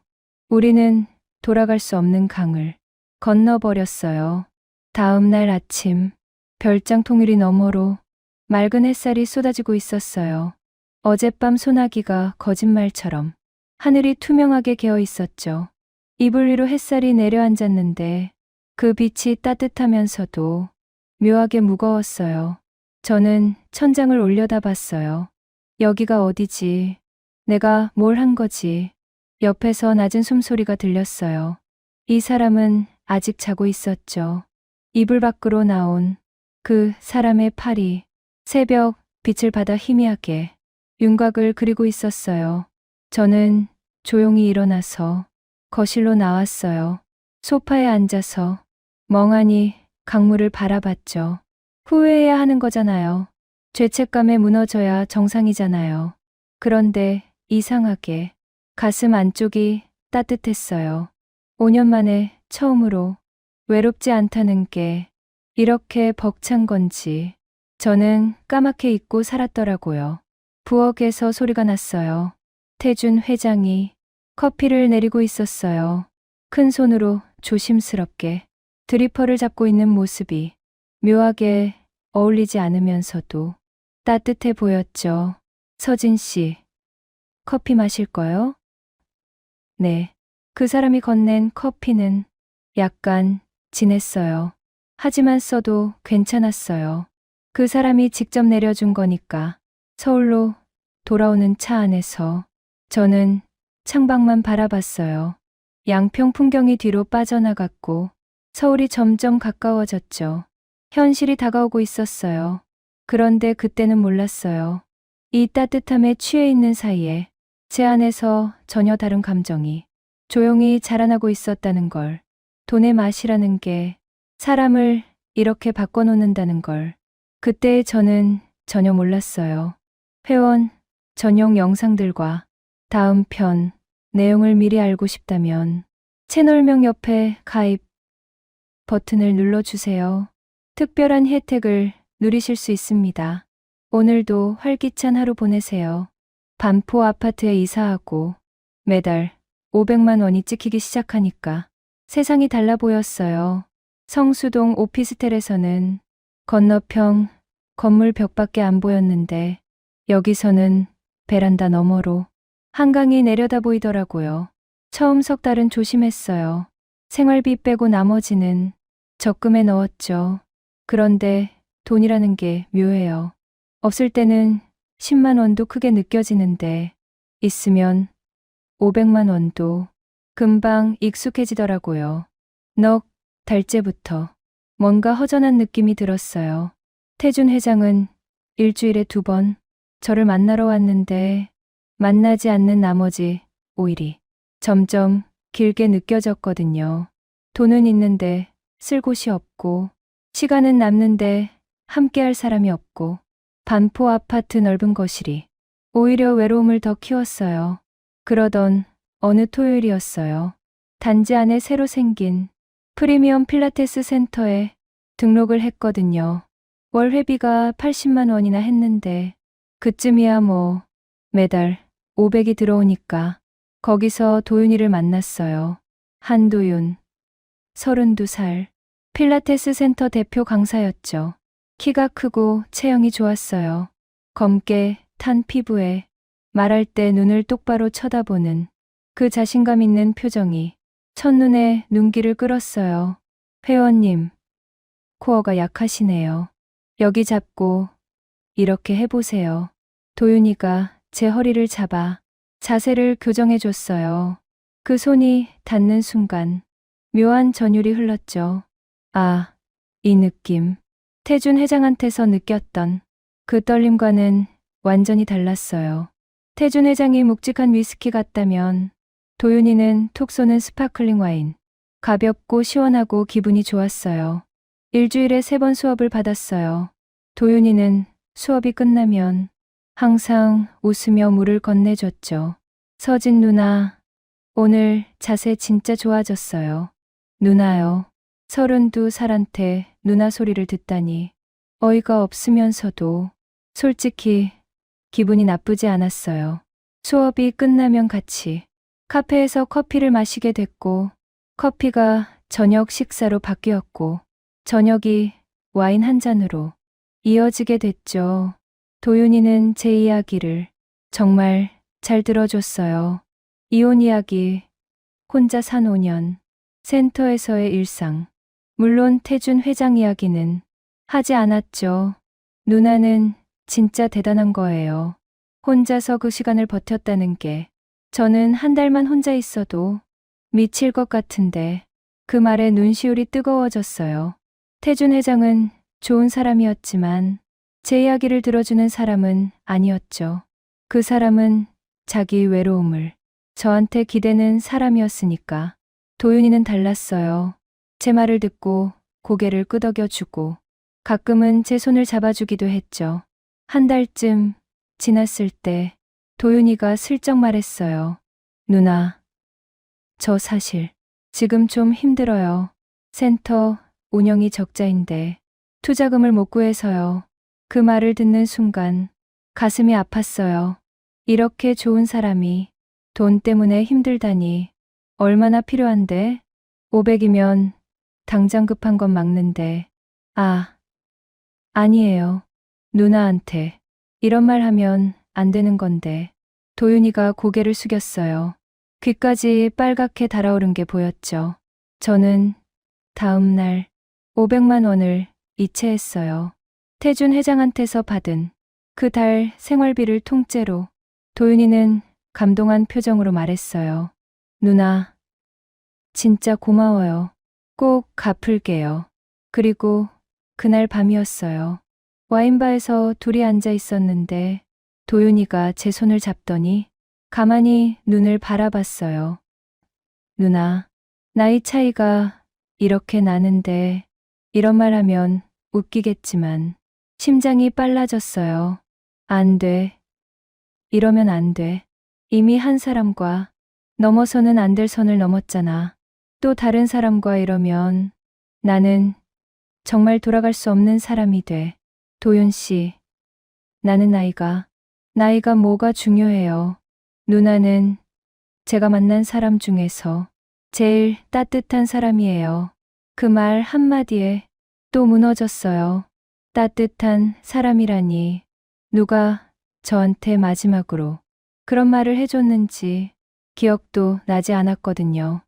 우리는 돌아갈 수 없는 강을 건너버렸어요. 다음 날 아침 별장 통유리 너머로 맑은 햇살이 쏟아지고 있었어요. 어젯밤 소나기가 거짓말처럼 하늘이 투명하게 개어 있었죠. 이불 위로 햇살이 내려앉았는데 그 빛이 따뜻하면서도 묘하게 무거웠어요. 저는 천장을 올려다봤어요. 여기가 어디지? 내가 뭘 한 거지? 옆에서 낮은 숨소리가 들렸어요. 이 사람은 아직 자고 있었죠. 이불 밖으로 나온 그 사람의 팔이 새벽 빛을 받아 희미하게 윤곽을 그리고 있었어요. 저는 조용히 일어나서 거실로 나왔어요. 소파에 앉아서 멍하니 강물을 바라봤죠. 후회해야 하는 거잖아요. 죄책감에 무너져야 정상이잖아요. 그런데 이상하게 가슴 안쪽이 따뜻했어요. 5년 만에 처음으로 외롭지 않다는 게 이렇게 벅찬 건지 저는 까맣게 잊고 살았더라고요. 부엌에서 소리가 났어요. 태준 회장이 커피를 내리고 있었어요. 큰 손으로 조심스럽게 드리퍼를 잡고 있는 모습이 묘하게 어울리지 않으면서도 따뜻해 보였죠. 서진 씨, 커피 마실 거요? 네. 그 사람이 건넨 커피는 약간 진했어요. 하지만 써도 괜찮았어요. 그 사람이 직접 내려준 거니까. 서울로 돌아오는 차 안에서 저는 창밖만 바라봤어요. 양평 풍경이 뒤로 빠져나갔고 서울이 점점 가까워졌죠. 현실이 다가오고 있었어요. 그런데 그때는 몰랐어요. 이 따뜻함에 취해 있는 사이에 제 안에서 전혀 다른 감정이 조용히 자라나고 있었다는 걸, 돈의 맛이라는 게 사람을 이렇게 바꿔놓는다는 걸 그때 저는 전혀 몰랐어요. 회원 전용 영상들과 다음 편 내용을 미리 알고 싶다면 채널명 옆에 가입 버튼을 눌러주세요. 특별한 혜택을 누리실 수 있습니다. 오늘도 활기찬 하루 보내세요. 반포 아파트에 이사하고 매달 500만 원이 찍히기 시작하니까 세상이 달라 보였어요. 성수동 오피스텔에서는 건너평 건물 벽밖에 안 보였는데 여기서는 베란다 너머로 한강이 내려다 보이더라고요. 처음 석 달은 조심했어요. 생활비 빼고 나머지는 적금에 넣었죠. 그런데 돈이라는 게 묘해요. 없을 때는 10만 원도 크게 느껴지는데 있으면 500만 원도 금방 익숙해지더라고요. 넉 달째부터 뭔가 허전한 느낌이 들었어요. 태준 회장은 일주일에 2번 저를 만나러 왔는데 만나지 않는 나머지 5일이 점점 길게 느껴졌거든요. 돈은 있는데 쓸 곳이 없고 시간은 남는데 함께할 사람이 없고 반포 아파트 넓은 거실이 오히려 외로움을 더 키웠어요. 그러던 어느 토요일이었어요. 단지 안에 새로 생긴 프리미엄 필라테스 센터에 등록을 했거든요. 월 회비가 80만 원이나 했는데 그쯤이야 뭐 매달 500이 들어오니까 거기서 도윤이를 만났어요. 한도윤, 32살, 필라테스 센터 대표 강사였죠. 키가 크고 체형이 좋았어요. 검게 탄 피부에 말할 때 눈을 똑바로 쳐다보는 그 자신감 있는 표정이 첫눈에 눈길을 끌었어요. 회원님, 코어가 약하시네요. 여기 잡고 이렇게 해보세요. 도윤이가 제 허리를 잡아 자세를 교정해줬어요. 그 손이 닿는 순간 묘한 전율이 흘렀죠. 아, 이 느낌. 태준 회장한테서 느꼈던 그 떨림과는 완전히 달랐어요. 태준 회장이 묵직한 위스키 같다면 도윤이는 톡 쏘는 스파클링 와인. 가볍고 시원하고 기분이 좋았어요. 일주일에 3번 수업을 받았어요. 도윤이는 수업이 끝나면 항상 웃으며 물을 건네줬죠. 서진 누나, 오늘 자세 진짜 좋아졌어요. 누나요. 32살한테 누나 소리를 듣다니 어이가 없으면서도 솔직히 기분이 나쁘지 않았어요. 수업이 끝나면 같이 카페에서 커피를 마시게 됐고, 커피가 저녁 식사로 바뀌었고, 저녁이 와인 한 잔으로 이어지게 됐죠. 도윤이는 제 이야기를 정말 잘 들어줬어요. 이혼 이야기, 혼자 산 5년, 센터에서의 일상, 물론 태준 회장 이야기는 하지 않았죠. 누나는 진짜 대단한 거예요. 혼자서 그 시간을 버텼다는 게 저는 한 달만 혼자 있어도 미칠 것 같은데 그 말에 눈시울이 뜨거워졌어요. 태준 회장은 좋은 사람이었지만 제 이야기를 들어주는 사람은 아니었죠. 그 사람은 자기 외로움을 저한테 기대는 사람이었으니까. 도윤이는 달랐어요. 제 말을 듣고 고개를 끄덕여주고 가끔은 제 손을 잡아주기도 했죠. 한 달쯤 지났을 때 도윤이가 슬쩍 말했어요. 누나, 저 사실 지금 좀 힘들어요. 센터 운영이 적자인데 투자금을 못 구해서요. 그 말을 듣는 순간 가슴이 아팠어요. 이렇게 좋은 사람이 돈 때문에 힘들다니 얼마나 필요한데? 500이면 당장 급한 건 막는데. 아니에요. 누나한테 이런 말 하면 안 되는 건데. 도윤이가 고개를 숙였어요. 귀까지 빨갛게 달아오른 게 보였죠. 저는 다음 날 500만 원을 이체했어요. 태준 회장한테서 받은 그 달 생활비를 통째로. 도윤이는 감동한 표정으로 말했어요. 누나, 진짜 고마워요. 꼭 갚을게요. 그리고 그날 밤이었어요. 와인바에서 둘이 앉아 있었는데 도윤이가 제 손을 잡더니 가만히 눈을 바라봤어요. 누나, 나이 차이가 이렇게 나는데 이런 말 하면 웃기겠지만 심장이 빨라졌어요. 안 돼. 이러면 안 돼. 이미 한 사람과 넘어서는 안 될 선을 넘었잖아. 또 다른 사람과 이러면 나는 정말 돌아갈 수 없는 사람이 돼. 도윤 씨, 나는 나이가 뭐가 중요해요. 누나는 제가 만난 사람 중에서 제일 따뜻한 사람이에요. 그 말 한마디에 또 무너졌어요. 따뜻한 사람이라니 누가 저한테 마지막으로 그런 말을 해줬는지 기억도 나지 않았거든요.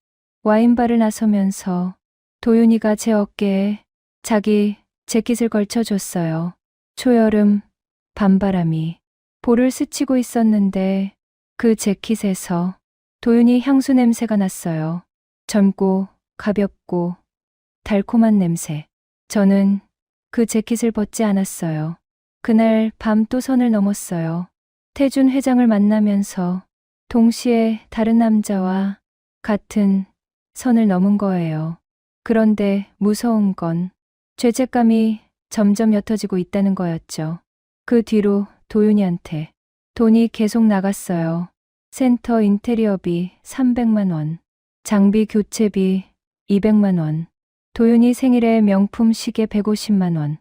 와인바를 나서면서 도윤이가 제 어깨에 자기 재킷을 걸쳐줬어요. 초여름 밤바람이 볼을 스치고 있었는데 그 재킷에서 도윤이 향수 냄새가 났어요. 젊고 가볍고 달콤한 냄새. 저는 그 재킷을 벗지 않았어요. 그날 밤 또 선을 넘었어요. 태준 회장을 만나면서 동시에 다른 남자와 같은 선을 넘은 거예요. 그런데 무서운 건 죄책감이 점점 옅어지고 있다는 거였죠. 그 뒤로 도윤이한테 돈이 계속 나갔어요. 센터 인테리어비 300만 원, 장비 교체비 200만 원, 도윤이 생일에 명품 시계 150만 원,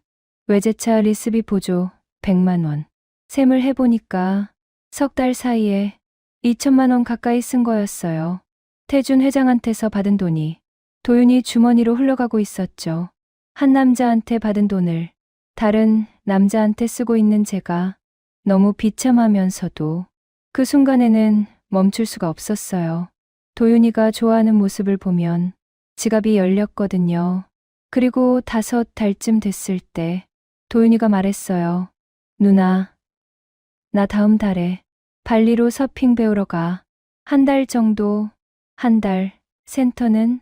외제차 리스비 보조 100만 원. 셈을 해보니까 석 달 사이에 2천만 원 가까이 쓴 거였어요. 태준 회장한테서 받은 돈이 도윤이 주머니로 흘러가고 있었죠. 한 남자한테 받은 돈을 다른 남자한테 쓰고 있는 제가 너무 비참하면서도 그 순간에는 멈출 수가 없었어요. 도윤이가 좋아하는 모습을 보면 지갑이 열렸거든요. 그리고 5달쯤 됐을 때 도윤이가 말했어요. 누나, 나 다음 달에 발리로 서핑 배우러 가. 한 달 정도, 한 달, 센터는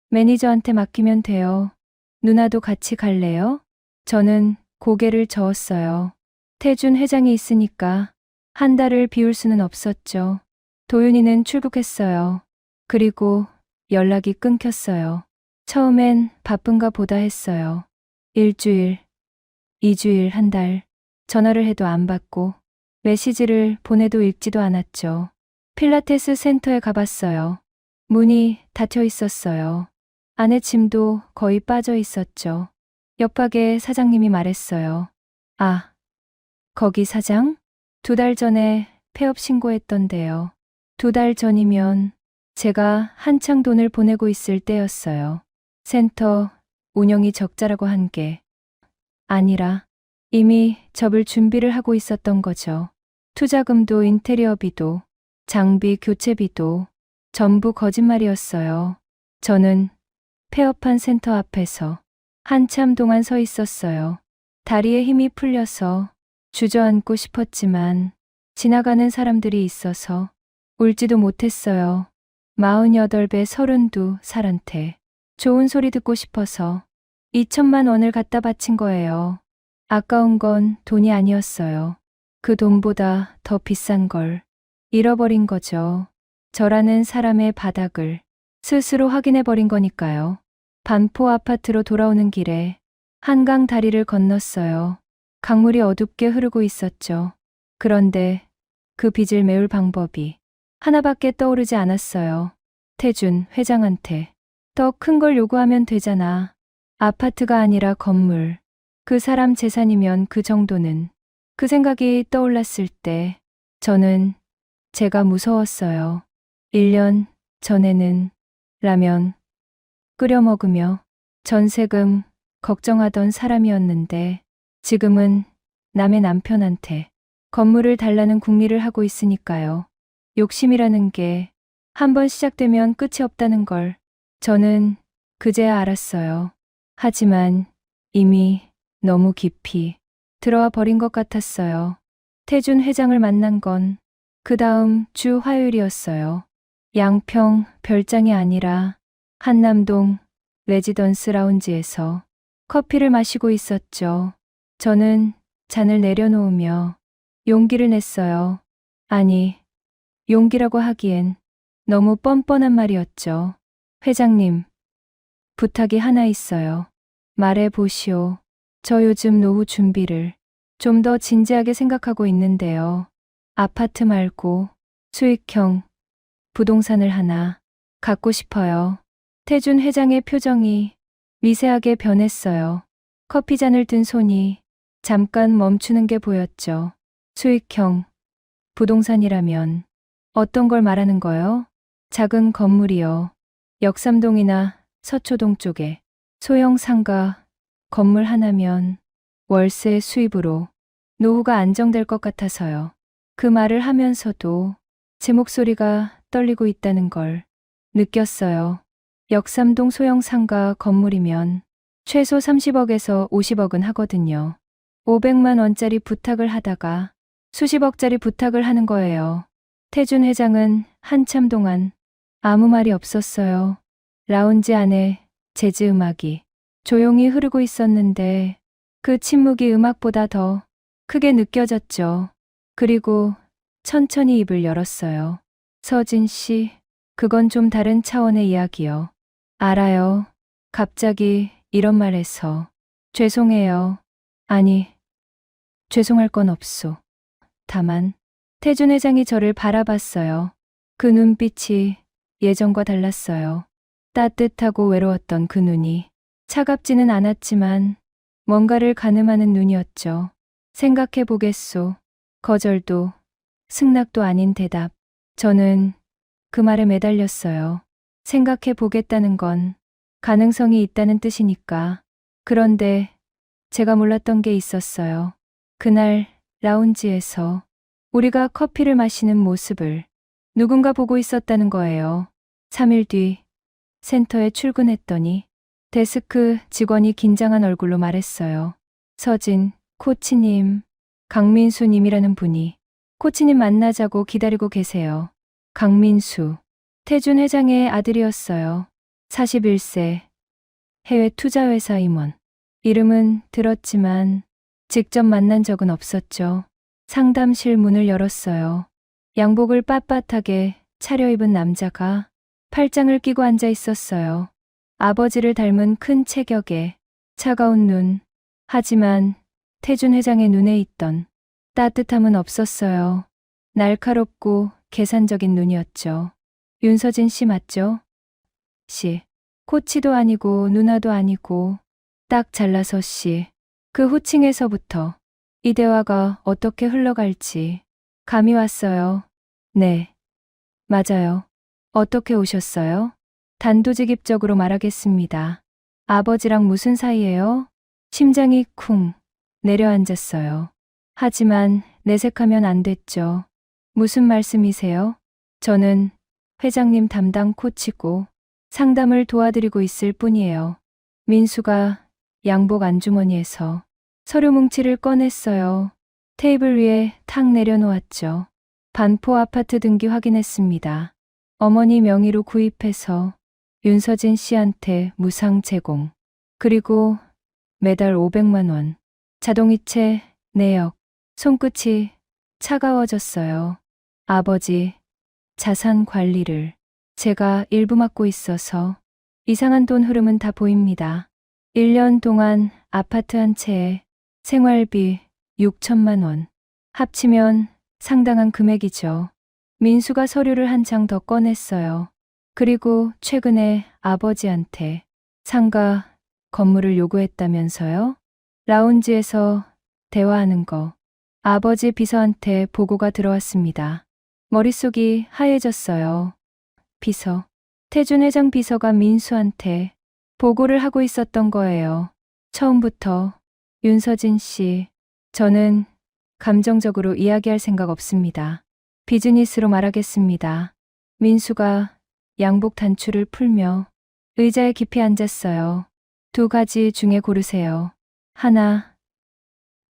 매니저한테 맡기면 돼요. 누나도 같이 갈래요? 저는 고개를 저었어요. 태준 회장이 있으니까 한 달을 비울 수는 없었죠. 도윤이는 출국했어요. 그리고 연락이 끊겼어요. 처음엔 바쁜가 보다 했어요. 일주일, 2주일, 한 달. 전화를 해도 안 받고 메시지를 보내도 읽지도 않았죠. 필라테스 센터에 가봤어요. 문이 닫혀 있었어요. 안에 짐도 거의 빠져 있었죠. 옆가게 사장님이 말했어요. 아, 거기 사장? 2달 전에 폐업 신고했던데요. 2달 전이면 제가 한창 돈을 보내고 있을 때였어요. 센터 운영이 적자라고 한 게 아니라 이미 접을 준비를 하고 있었던 거죠. 투자금도 인테리어비도 장비 교체비도 전부 거짓말이었어요. 저는 폐업한 센터 앞에서 한참 동안 서 있었어요. 다리에 힘이 풀려서 주저앉고 싶었지만 지나가는 사람들이 있어서 울지도 못했어요. 48배 32살한테 좋은 소리 듣고 싶어서 2천만 원을 갖다 바친 거예요. 아까운 건 돈이 아니었어요. 그 돈보다 더 비싼 걸 잃어버린 거죠. 저라는 사람의 바닥을 스스로 확인해버린 거니까요. 반포 아파트로 돌아오는 길에 한강 다리를 건넜어요. 강물이 어둡게 흐르고 있었죠. 그런데 그 빚을 메울 방법이 하나밖에 떠오르지 않았어요. 태준 회장한테 더 큰 걸 요구하면 되잖아. 아파트가 아니라 건물. 그 사람 재산이면 그 정도는. 그 생각이 떠올랐을 때 저는 제가 무서웠어요. 1년 전에는 라면 끓여 먹으며 전세금 걱정하던 사람이었는데 지금은 남의 남편한테 건물을 달라는 궁리를 하고 있으니까요. 욕심이라는 게 한번 시작되면 끝이 없다는 걸 저는 그제야 알았어요. 하지만 이미 너무 깊이 들어와 버린 것 같았어요. 태준 회장을 만난 건 그 다음 주 화요일이었어요. 양평 별장이 아니라 한남동 레지던스 라운지에서 커피를 마시고 있었죠. 저는 잔을 내려놓으며 용기를 냈어요. 아니, 용기라고 하기엔 너무 뻔뻔한 말이었죠. 회장님, 부탁이 하나 있어요. 말해 보시오. 저 요즘 노후 준비를 좀 더 진지하게 생각하고 있는데요. 아파트 말고 수익형 부동산을 하나 갖고 싶어요. 태준 회장의 표정이 미세하게 변했어요. 커피잔을 든 손이 잠깐 멈추는 게 보였죠. 수익형 부동산이라면 어떤 걸 말하는 거요? 작은 건물이요. 역삼동이나 서초동 쪽에 소형 상가 건물 하나면 월세 수입으로 노후가 안정될 것 같아서요. 그 말을 하면서도 제 목소리가 떨리고 있다는 걸 느꼈어요. 역삼동 소형 상가 건물이면 최소 30억에서 50억은 하거든요. 500만 원짜리 부탁을 하다가 수십억짜리 부탁을 하는 거예요. 태준 회장은 한참 동안 아무 말이 없었어요. 라운지 안에 재즈 음악이 조용히 흐르고 있었는데 그 침묵이 음악보다 더 크게 느껴졌죠. 그리고 천천히 입을 열었어요. 서진 씨, 그건 좀 다른 차원의 이야기요. 알아요. 갑자기 이런 말 해서 죄송해요. 아니, 죄송할 건 없소. 다만 태준 회장이 저를 바라봤어요. 그 눈빛이 예전과 달랐어요. 따뜻하고 외로웠던 그 눈이 차갑지는 않았지만 뭔가를 가늠하는 눈이었죠. 생각해 보겠소. 거절도 승낙도 아닌 대답. 저는 그 말에 매달렸어요. 생각해 보겠다는 건 가능성이 있다는 뜻이니까. 그런데 제가 몰랐던 게 있었어요. 그날 라운지에서 우리가 커피를 마시는 모습을 누군가 보고 있었다는 거예요. 3일 뒤 센터에 출근했더니 데스크 직원이 긴장한 얼굴로 말했어요. 서진, 코치님, 강민수님이라는 분이 코치님 만나자고 기다리고 계세요. 강민수, 태준 회장의 아들이었어요. 41세, 해외 투자회사 임원. 이름은 들었지만 직접 만난 적은 없었죠. 상담실 문을 열었어요. 양복을 빳빳하게 차려입은 남자가 팔짱을 끼고 앉아 있었어요. 아버지를 닮은 큰 체격에 차가운 눈. 하지만 태준 회장의 눈에 있던 따뜻함은 없었어요. 날카롭고 계산적인 눈이었죠. 윤서진 씨 맞죠? 씨. 코치도 아니고 누나도 아니고 딱 잘라서 씨. 그 호칭에서부터 이 대화가 어떻게 흘러갈지 감이 왔어요. 네. 맞아요. 어떻게 오셨어요? 단도직입적으로 말하겠습니다. 아버지랑 무슨 사이예요? 심장이 쿵 내려앉았어요. 하지만 내색하면 안 됐죠. 무슨 말씀이세요? 저는 회장님 담당 코치고 상담을 도와드리고 있을 뿐이에요. 민수가 양복 안주머니에서 서류 뭉치를 꺼냈어요. 테이블 위에 탁 내려놓았죠. 반포 아파트 등기 확인했습니다. 어머니 명의로 구입해서 윤서진 씨한테 무상 제공. 그리고 매달 500만 원. 자동이체 내역. 손끝이 차가워졌어요. 아버지 자산 관리를 제가 일부 맡고 있어서 이상한 돈 흐름은 다 보입니다. 1년 동안 아파트 한 채에 생활비 6천만 원. 합치면 상당한 금액이죠. 민수가 서류를 한 장 더 꺼냈어요. 그리고 최근에 아버지한테 상가 건물을 요구했다면서요? 라운지에서 대화하는 거. 아버지 비서한테 보고가 들어왔습니다. 머릿속이 하얘졌어요. 비서. 태준 회장 비서가 민수한테 보고를 하고 있었던 거예요. 처음부터. 윤서진 씨, 저는 감정적으로 이야기할 생각 없습니다. 비즈니스로 말하겠습니다. 민수가 양복 단추를 풀며 의자에 깊이 앉았어요. 두 가지 중에 고르세요. 하나,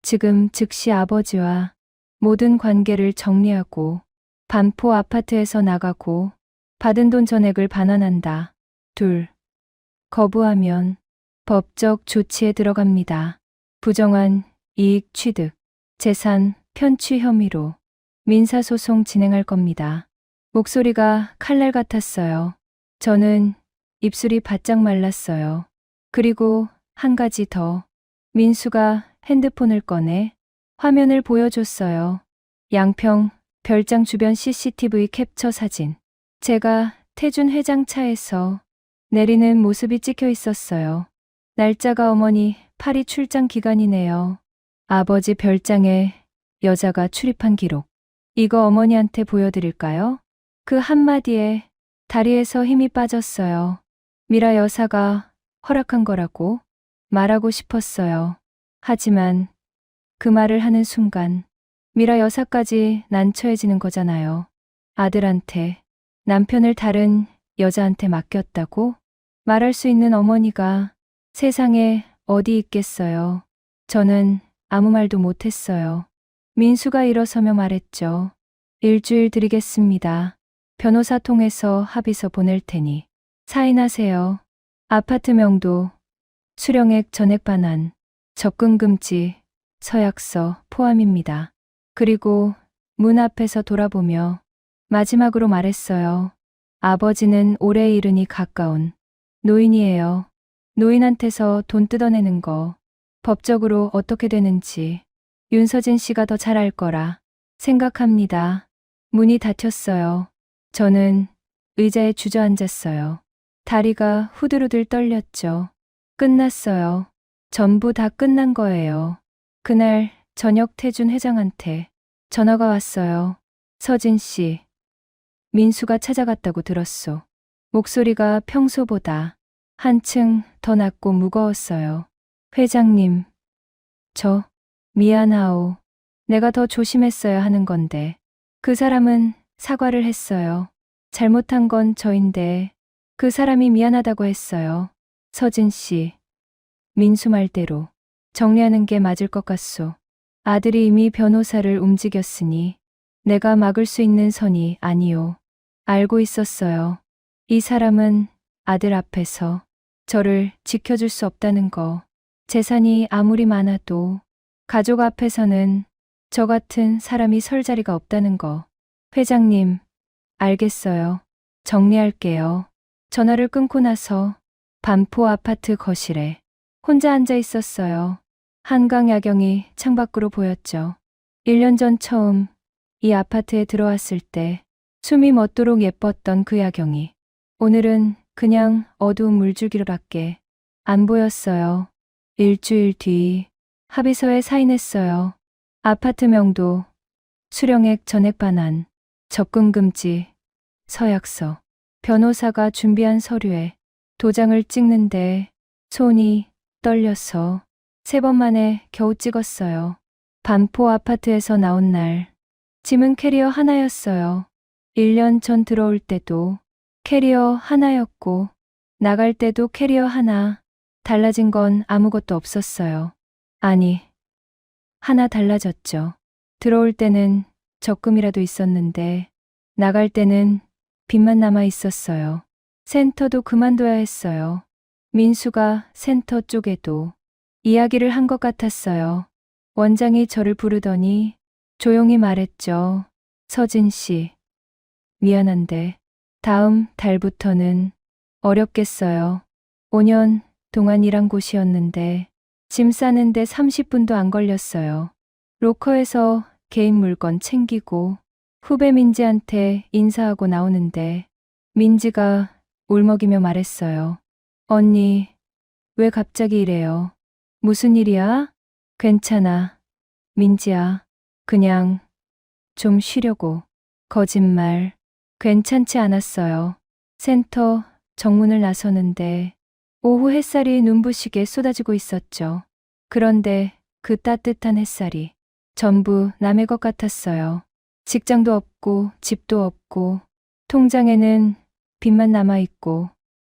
지금 즉시 아버지와 모든 관계를 정리하고 반포 아파트에서 나가고 받은 돈 전액을 반환한다. 둘, 거부하면 법적 조치에 들어갑니다. 부정한 이익 취득, 재산 편취 혐의로 민사소송 진행할 겁니다. 목소리가 칼날 같았어요. 저는 입술이 바짝 말랐어요. 그리고 한 가지 더. 민수가 핸드폰을 꺼내 화면을 보여줬어요. 양평 별장 주변 CCTV 캡처 사진. 제가 태준 회장 차에서 내리는 모습이 찍혀 있었어요. 날짜가 어머니 파리 출장 기간이네요. 아버지 별장에 여자가 출입한 기록. 이거 어머니한테 보여드릴까요? 그 한마디에 다리에서 힘이 빠졌어요. 미라 여사가 허락한 거라고 말하고 싶었어요. 하지만 그 말을 하는 순간 미라 여사까지 난처해지는 거잖아요. 아들한테 남편을 다른 여자한테 맡겼다고 말할 수 있는 어머니가 세상에 어디 있겠어요. 저는 아무 말도 못했어요. 민수가 일어서며 말했죠. 일주일 드리겠습니다. 변호사 통해서 합의서 보낼 테니 사인하세요. 아파트 명도, 수령액 전액 반환, 접근 금지, 서약서 포함입니다. 그리고 문 앞에서 돌아보며 마지막으로 말했어요. 아버지는 올해 일흔이 가까운 노인이에요. 노인한테서 돈 뜯어내는 거 법적으로 어떻게 되는지 윤서진 씨가 더 잘 알 거라 생각합니다. 문이 닫혔어요. 저는 의자에 주저앉았어요. 다리가 후들후들 떨렸죠. 끝났어요. 전부 다 끝난 거예요. 그날 저녁 태준 회장한테 전화가 왔어요. 서진 씨, 민수가 찾아갔다고 들었소. 목소리가 평소보다 한층 더 낮고 무거웠어요. 회장님, 저 미안하오. 내가 더 조심했어야 하는 건데. 그 사람은 사과를 했어요. 잘못한 건 저인데 그 사람이 미안하다고 했어요. 서진 씨, 민수 말대로 정리하는 게 맞을 것 같소. 아들이 이미 변호사를 움직였으니 내가 막을 수 있는 선이 아니오. 알고 있었어요. 이 사람은 아들 앞에서 저를 지켜줄 수 없다는 거. 재산이 아무리 많아도 가족 앞에서는 저 같은 사람이 설 자리가 없다는 거. 회장님, 알겠어요. 정리할게요. 전화를 끊고 나서 반포 아파트 거실에 혼자 앉아 있었어요. 한강 야경이 창밖으로 보였죠. 1년 전 처음 이 아파트에 들어왔을 때 숨이 멎도록 예뻤던 그 야경이 오늘은 그냥 어두운 물줄기로밖에 안 보였어요. 일주일 뒤 합의서에 사인했어요. 아파트명도, 수령액 전액 반환, 접근 금지, 서약서, 변호사가 준비한 서류에 도장을 찍는데 손이 떨려서 3번 만에 겨우 찍었어요. 반포 아파트에서 나온 날, 짐은 캐리어 하나였어요. 1년 전 들어올 때도 캐리어 하나였고, 나갈 때도 캐리어 하나. 달라진 건 아무것도 없었어요. 아니, 하나 달라졌죠. 들어올 때는 적금이라도 있었는데, 나갈 때는 빚만 남아 있었어요. 센터도 그만둬야 했어요. 민수가 센터 쪽에도 이야기를 한 것 같았어요. 원장이 저를 부르더니 조용히 말했죠. 서진 씨, 미안한데 다음 달부터는 어렵겠어요. 5년 동안 일한 곳이었는데 짐 싸는데 30분도 안 걸렸어요. 로커에서 개인 물건 챙기고 후배 민지한테 인사하고 나오는데 민지가 울먹이며 말했어요. 언니, 왜 갑자기 이래요? 무슨 일이야? 괜찮아. 민지야, 그냥 좀 쉬려고. 거짓말. 괜찮지 않았어요. 센터 정문을 나서는데 오후 햇살이 눈부시게 쏟아지고 있었죠. 그런데 그 따뜻한 햇살이 전부 남의 것 같았어요. 직장도 없고 집도 없고 통장에는 빚만 남아있고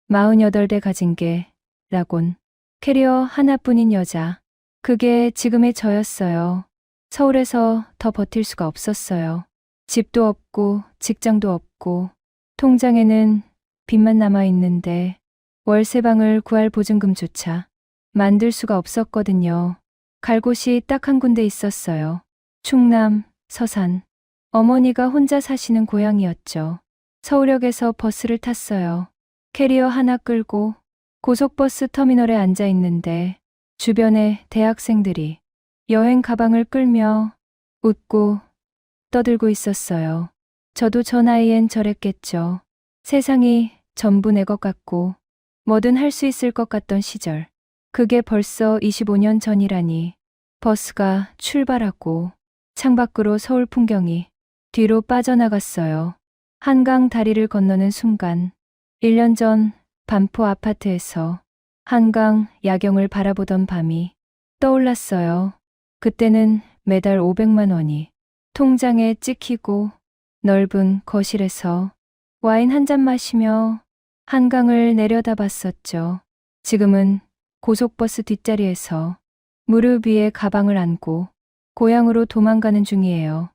48대 가진 게 라곤 캐리어 하나뿐인 여자. 그게 지금의 저였어요. 서울에서 더 버틸 수가 없었어요. 집도 없고 직장도 없고 통장에는 빚만 남아있는데 월세방을 구할 보증금조차 만들 수가 없었거든요. 갈 곳이 딱 한 군데 있었어요. 충남, 서산. 어머니가 혼자 사시는 고향이었죠. 서울역에서 버스를 탔어요. 캐리어 하나 끌고 고속버스 터미널에 앉아 있는데 주변에 대학생들이 여행 가방을 끌며 웃고 떠들고 있었어요. 저도 저 나이엔 저랬겠죠. 세상이 전부 내 것 같고 뭐든 할 수 있을 것 같던 시절. 그게 벌써 25년 전이라니. 버스가 출발하고 창밖으로 서울 풍경이 뒤로 빠져나갔어요. 한강 다리를 건너는 순간 1년 전 반포 아파트에서 한강 야경을 바라보던 밤이 떠올랐어요. 그때는 매달 500만 원이 통장에 찍히고 넓은 거실에서 와인 한 잔 마시며 한강을 내려다봤었죠. 지금은 고속버스 뒷자리에서 무릎 위에 가방을 안고 고향으로 도망가는 중이에요.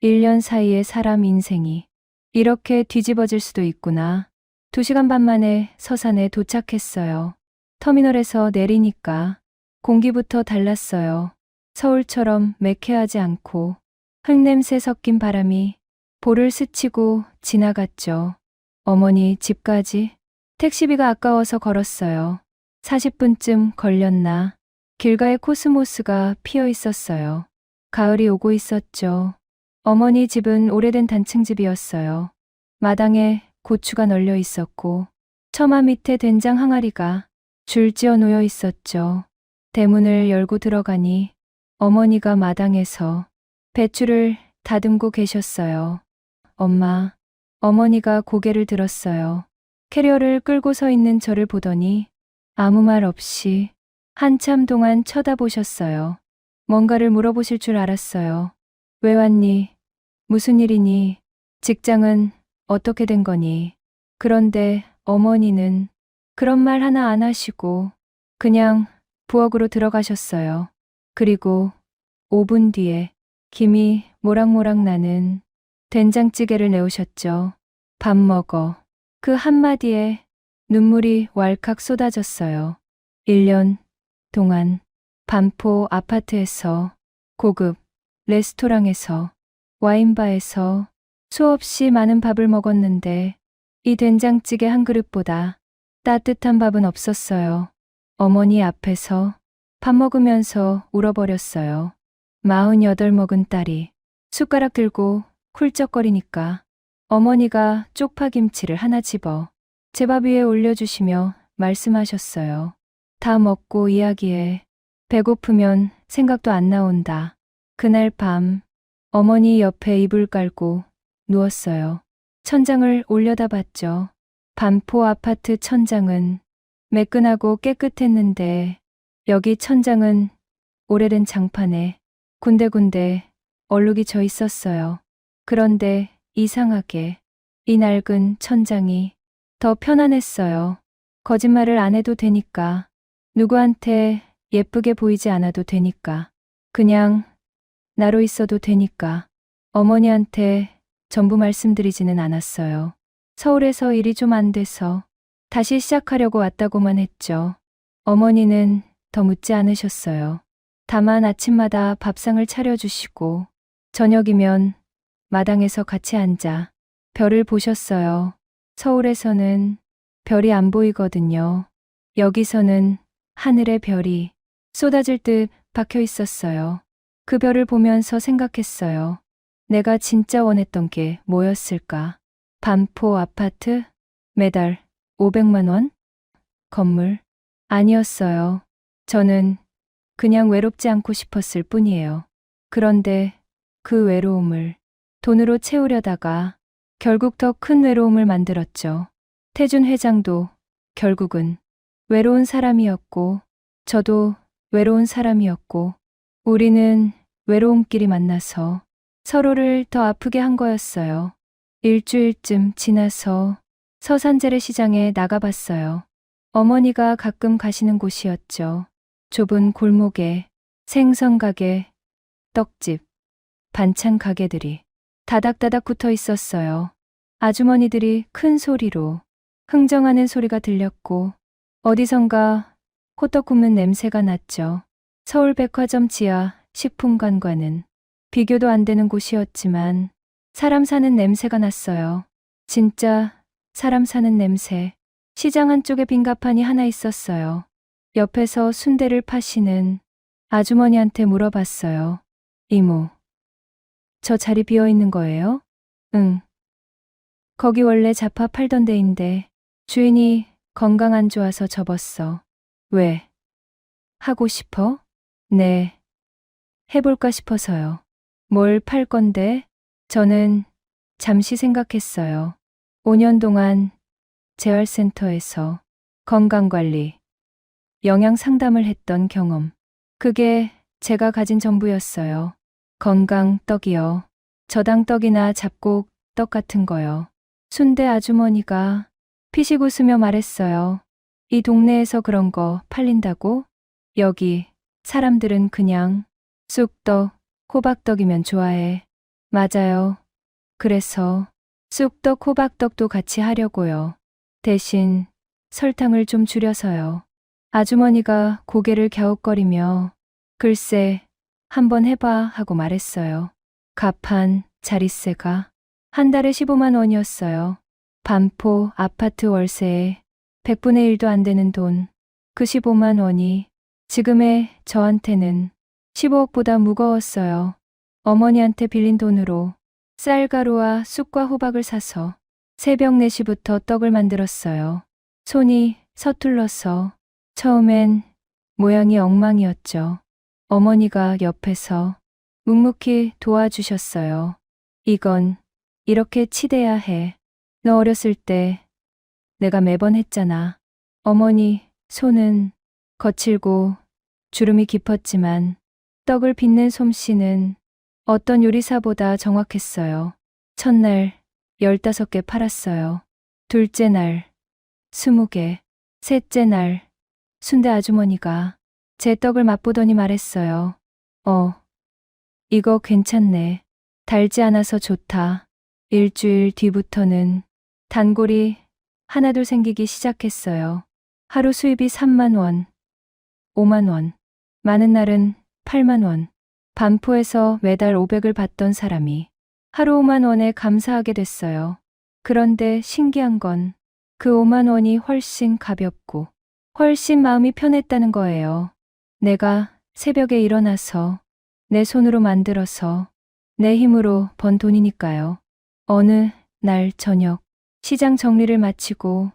1년 사이에 사람 인생이 이렇게 뒤집어질 수도 있구나. 2시간 반 만에 서산에 도착했어요. 터미널에서 내리니까 공기부터 달랐어요. 서울처럼 매캐하지 않고 흙냄새 섞인 바람이 볼을 스치고 지나갔죠. 어머니 집까지 택시비가 아까워서 걸었어요. 40분쯤 걸렸나. 길가에 코스모스가 피어 있었어요. 가을이 오고 있었죠. 어머니 집은 오래된 단층집이었어요. 마당에 고추가 널려 있었고 처마 밑에 된장 항아리가 줄지어 놓여 있었죠. 대문을 열고 들어가니 어머니가 마당에서 배추를 다듬고 계셨어요. 엄마, 어머니가 고개를 들었어요. 캐리어를 끌고 서 있는 저를 보더니 아무 말 없이 한참 동안 쳐다보셨어요. 뭔가를 물어보실 줄 알았어요. 왜 왔니? 무슨 일이니? 직장은 어떻게 된 거니? 그런데 어머니는 그런 말 하나 안 하시고 그냥 부엌으로 들어가셨어요. 그리고 5분 뒤에 김이 모락모락 나는 된장찌개를 내오셨죠. 밥 먹어. 그 한마디에 눈물이 왈칵 쏟아졌어요. 1년 동안 반포 아파트에서 고급 레스토랑에서 와인바에서 수없이 많은 밥을 먹었는데 이 된장찌개 한 그릇보다 따뜻한 밥은 없었어요. 어머니 앞에서 밥 먹으면서 울어버렸어요. 48 먹은 딸이 숟가락 들고 훌쩍거리니까 어머니가 쪽파김치를 하나 집어 제 밥 위에 올려주시며 말씀하셨어요. 다 먹고 이야기해. 배고프면 생각도 안 나온다. 그날 밤 어머니 옆에 이불 깔고 누웠어요. 천장을 올려다봤죠. 반포 아파트 천장은 매끈하고 깨끗했는데 여기 천장은 오래된 장판에 군데군데 얼룩이 져 있었어요. 그런데 이상하게 이 낡은 천장이 더 편안했어요. 거짓말을 안 해도 되니까, 누구한테 예쁘게 보이지 않아도 되니까, 그냥 나로 있어도 되니까. 어머니한테 전부 말씀드리지는 않았어요. 서울에서 일이 좀 안 돼서 다시 시작하려고 왔다고만 했죠. 어머니는 더 묻지 않으셨어요. 다만 아침마다 밥상을 차려주시고 저녁이면 마당에서 같이 앉아 별을 보셨어요. 서울에서는 별이 안 보이거든요. 여기서는 하늘에 별이 쏟아질 듯 박혀 있었어요. 그 별을 보면서 생각했어요. 내가 진짜 원했던 게 뭐였을까? 반포 아파트? 매달 500만 원? 건물? 아니었어요. 저는 그냥 외롭지 않고 싶었을 뿐이에요. 그런데 그 외로움을 돈으로 채우려다가 결국 더 큰 외로움을 만들었죠. 태준 회장도 결국은 외로운 사람이었고, 저도 외로운 사람이었고, 우리는 외로움끼리 만나서 서로를 더 아프게 한 거였어요. 일주일쯤 지나서 서산재래시장에 나가봤어요. 어머니가 가끔 가시는 곳이었죠. 좁은 골목에 생선가게, 떡집, 반찬 가게들이 다닥다닥 붙어 있었어요. 아주머니들이 큰 소리로 흥정하는 소리가 들렸고 어디선가 호떡 굽는 냄새가 났죠. 서울백화점 지하 식품관과는 비교도 안 되는 곳이었지만 사람 사는 냄새가 났어요. 진짜 사람 사는 냄새. 시장 한쪽에 빈 가판이 하나 있었어요. 옆에서 순대를 파시는 아주머니한테 물어봤어요. 이모, 저 자리 비어 있는 거예요? 응. 거기 원래 잡화 팔던 데인데 주인이 건강 안 좋아서 접었어. 왜? 하고 싶어? 네. 해볼까 싶어서요. 뭘 팔 건데? 저는 잠시 생각했어요. 5년 동안 재활센터에서 건강관리, 영양 상담을 했던 경험. 그게 제가 가진 전부였어요. 건강 떡이요. 저당 떡이나 잡곡 떡 같은 거요. 순대 아주머니가 피식 웃으며 말했어요. 이 동네에서 그런 거 팔린다고? 여기 사람들은 그냥 쑥떡, 호박떡이면 좋아해. 맞아요. 그래서 쑥떡, 호박떡도 같이 하려고요. 대신 설탕을 좀 줄여서요. 아주머니가 고개를 갸웃거리며 글쎄, 한번 해봐 하고 말했어요. 가판, 자릿세가 한 달에 15만 원이었어요. 반포 아파트 월세에 100분의 1도 안 되는 돈. 그 15만 원이 지금의 저한테는 15억보다 무거웠어요. 어머니한테 빌린 돈으로 쌀가루와 쑥과 호박을 사서 새벽 4시부터 떡을 만들었어요. 손이 서툴러서 처음엔 모양이 엉망이었죠. 어머니가 옆에서 묵묵히 도와주셨어요. 이건 이렇게 치대야 해. 너 어렸을 때 내가 매번 했잖아. 어머니 손은 거칠고 주름이 깊었지만 떡을 빚는 솜씨는 어떤 요리사보다 정확했어요. 첫날 15개 팔았어요. 둘째 날 20개, 셋째 날 순대 아주머니가 제 떡을 맛보더니 말했어요. 이거 괜찮네. 달지 않아서 좋다. 일주일 뒤부터는 단골이 하나둘 생기기 시작했어요. 하루 수입이 3만 원, 5만 원, 많은 날은 8만 원. 반포에서 매달 500을 받던 사람이 하루 5만 원에 감사하게 됐어요. 그런데 신기한 건 그 5만 원이 훨씬 가볍고 훨씬 마음이 편했다는 거예요. 내가 새벽에 일어나서 내 손으로 만들어서 내 힘으로 번 돈이니까요. 어느 날 저녁 시장 정리를 마치고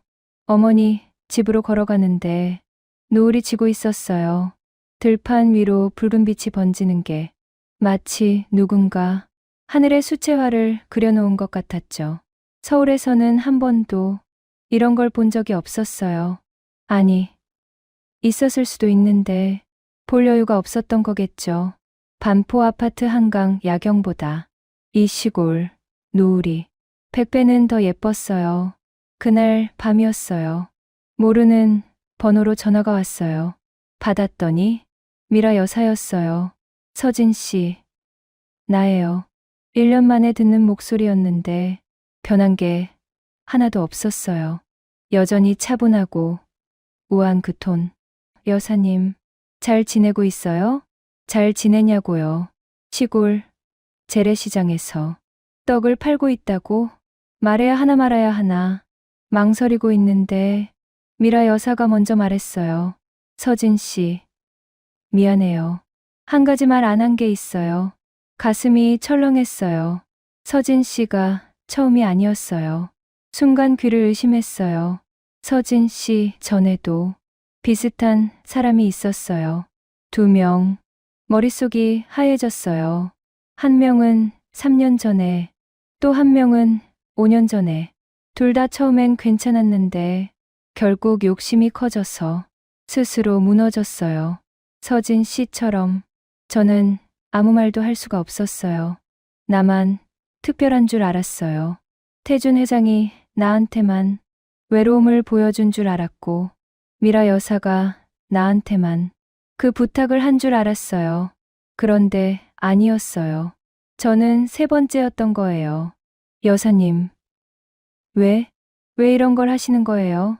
어머니 집으로 걸어가는데 노을이 지고 있었어요. 들판 위로 붉은 빛이 번지는 게 마치 누군가 하늘에 수채화를 그려놓은 것 같았죠. 서울에서는 한 번도 이런 걸 본 적이 없었어요. 아니, 있었을 수도 있는데 볼 여유가 없었던 거겠죠. 반포 아파트 한강 야경보다 이 시골 노을이 100배는 더 예뻤어요. 그날 밤이었어요. 모르는 번호로 전화가 왔어요. 받았더니 미라 여사였어요. 서진 씨, 나예요. 1년 만에 듣는 목소리였는데 변한 게 하나도 없었어요. 여전히 차분하고 우아한 그 톤. 여사님, 잘 지내고 있어요? 잘 지내냐고요. 시골 재래시장에서 떡을 팔고 있다고 말해야 하나 말아야 하나 망설이고 있는데 미라 여사가 먼저 말했어요. 서진 씨, 미안해요. 한 가지 말 안 한 게 있어요. 가슴이 철렁했어요. 서진 씨가 처음이 아니었어요. 순간 귀를 의심했어요. 서진 씨 전에도 비슷한 사람이 있었어요. 2명. 머릿속이 하얘졌어요. 한 명은 3년 전에, 또 한 명은 5년 전에. 둘 다 처음엔 괜찮았는데 결국 욕심이 커져서 스스로 무너졌어요. 서진 씨처럼 저는 아무 말도 할 수가 없었어요. 나만 특별한 줄 알았어요. 태준 회장이 나한테만 외로움을 보여준 줄 알았고 미라 여사가 나한테만 그 부탁을 한 줄 알았어요. 그런데 아니었어요. 저는 3번째였던 거예요. 여사님, 왜 이런 걸 하시는 거예요?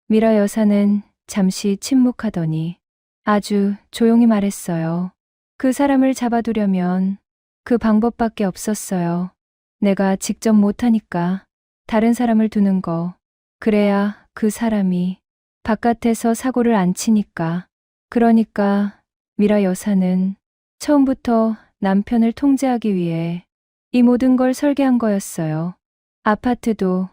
미라 여사는 잠시 침묵하더니 아주 조용히 말했어요. 그 사람을 잡아두려면 그 방법밖에 없었어요. 내가 직접 못하니까 다른 사람을 두는 거. 그래야 그 사람이 바깥에서 사고를 안 치니까. 그러니까 미라 여사는 처음부터 남편을 통제하기 위해 이 모든 걸 설계한 거였어요. 아파트도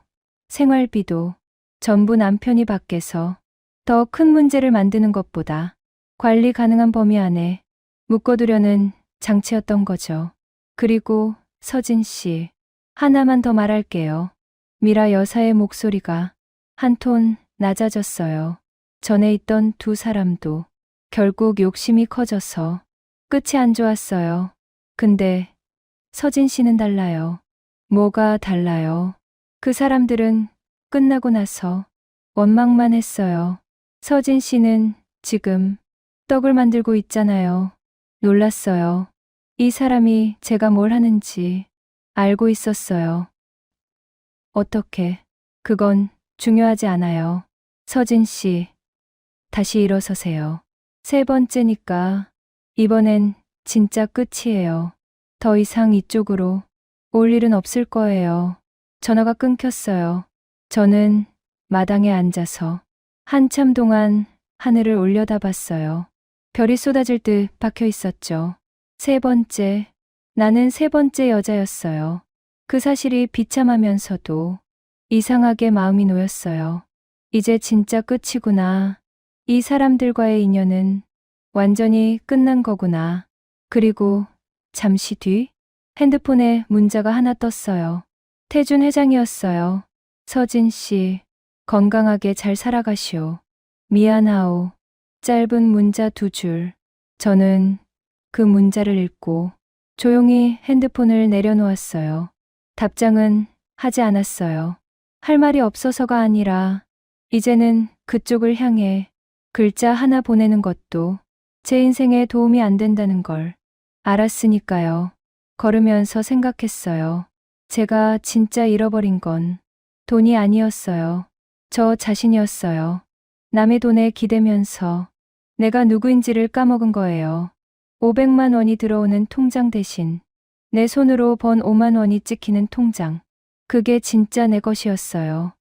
생활비도 전부 남편이 밖에서 더 큰 문제를 만드는 것보다 관리 가능한 범위 안에 묶어두려는 장치였던 거죠. 그리고 서진 씨, 하나만 더 말할게요. 미라 여사의 목소리가 한 톤 낮아졌어요. 전에 있던 2 사람도 결국 욕심이 커져서 끝이 안 좋았어요. 근데 서진 씨는 달라요. 뭐가 달라요? 그 사람들은 끝나고 나서 원망만 했어요. 서진 씨는 지금 떡을 만들고 있잖아요. 놀랐어요. 이 사람이 제가 뭘 하는지 알고 있었어요. 어떻게? 그건 중요하지 않아요. 서진 씨, 다시 일어서세요. 3번째니까 이번엔 진짜 끝이에요. 더 이상 이쪽으로 올 일은 없을 거예요. 전화가 끊겼어요. 저는 마당에 앉아서 한참 동안 하늘을 올려다봤어요. 별이 쏟아질 듯 박혀 있었죠. 3번째, 나는 3번째 여자였어요. 그 사실이 비참하면서도 이상하게 마음이 놓였어요. 이제 진짜 끝이구나. 이 사람들과의 인연은 완전히 끝난 거구나. 그리고 잠시 뒤 핸드폰에 문자가 하나 떴어요. 태준 회장이었어요. 서진 씨, 건강하게 잘 살아가시오. 미안하오. 짧은 문자 2줄. 저는 그 문자를 읽고 조용히 핸드폰을 내려놓았어요. 답장은 하지 않았어요. 할 말이 없어서가 아니라 이제는 그쪽을 향해 글자 하나 보내는 것도 제 인생에 도움이 안 된다는 걸 알았으니까요. 걸으면서 생각했어요. 제가 진짜 잃어버린 건 돈이 아니었어요. 저 자신이었어요. 남의 돈에 기대면서 내가 누구인지를 까먹은 거예요. 500만 원이 들어오는 통장 대신 내 손으로 번 5만 원이 찍히는 통장. 그게 진짜 내 것이었어요.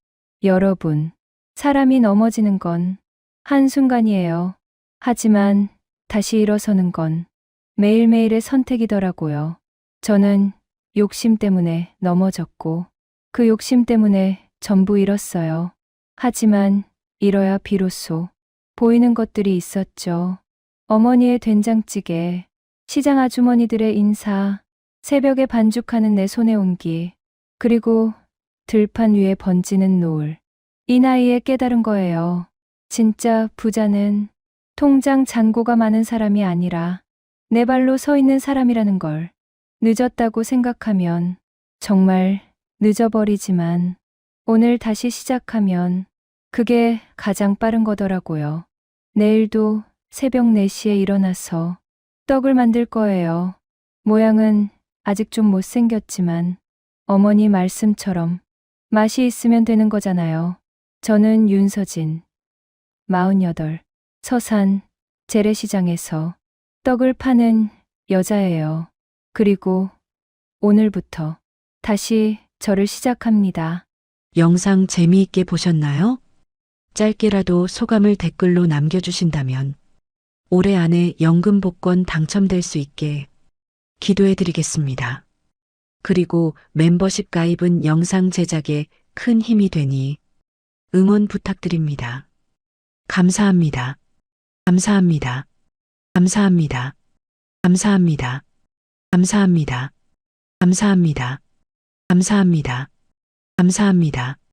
여러분, 사람이 넘어지는 건 한순간이에요. 하지만 다시 일어서는 건 매일매일의 선택이더라고요. 저는 욕심 때문에 넘어졌고 그 욕심 때문에 전부 잃었어요. 하지만 잃어야 비로소 보이는 것들이 있었죠. 어머니의 된장찌개, 시장 아주머니들의 인사, 새벽에 반죽하는 내 손의 온기, 그리고 들판 위에 번지는 노을. 이 나이에 깨달은 거예요. 진짜 부자는 통장 잔고가 많은 사람이 아니라 내 발로 서 있는 사람이라는 걸. 늦었다고 생각하면 정말 늦어버리지만 오늘 다시 시작하면 그게 가장 빠른 거더라고요. 내일도 새벽 4시에 일어나서 떡을 만들 거예요. 모양은 아직 좀 못생겼지만 어머니 말씀처럼 맛이 있으면 되는 거잖아요. 저는 윤서진, 48, 서산 재래시장에서 떡을 파는 여자예요. 그리고 오늘부터 다시 저를 시작합니다. 영상 재미있게 보셨나요? 짧게라도 소감을 댓글로 남겨주신다면 올해 안에 연금 복권 당첨될 수 있게 기도해 드리겠습니다. 그리고 멤버십 가입은 영상 제작에 큰 힘이 되니 응원 부탁드립니다. 감사합니다. 감사합니다. 감사합니다. 감사합니다. 감사합니다. 감사합니다. 감사합니다. 감사합니다.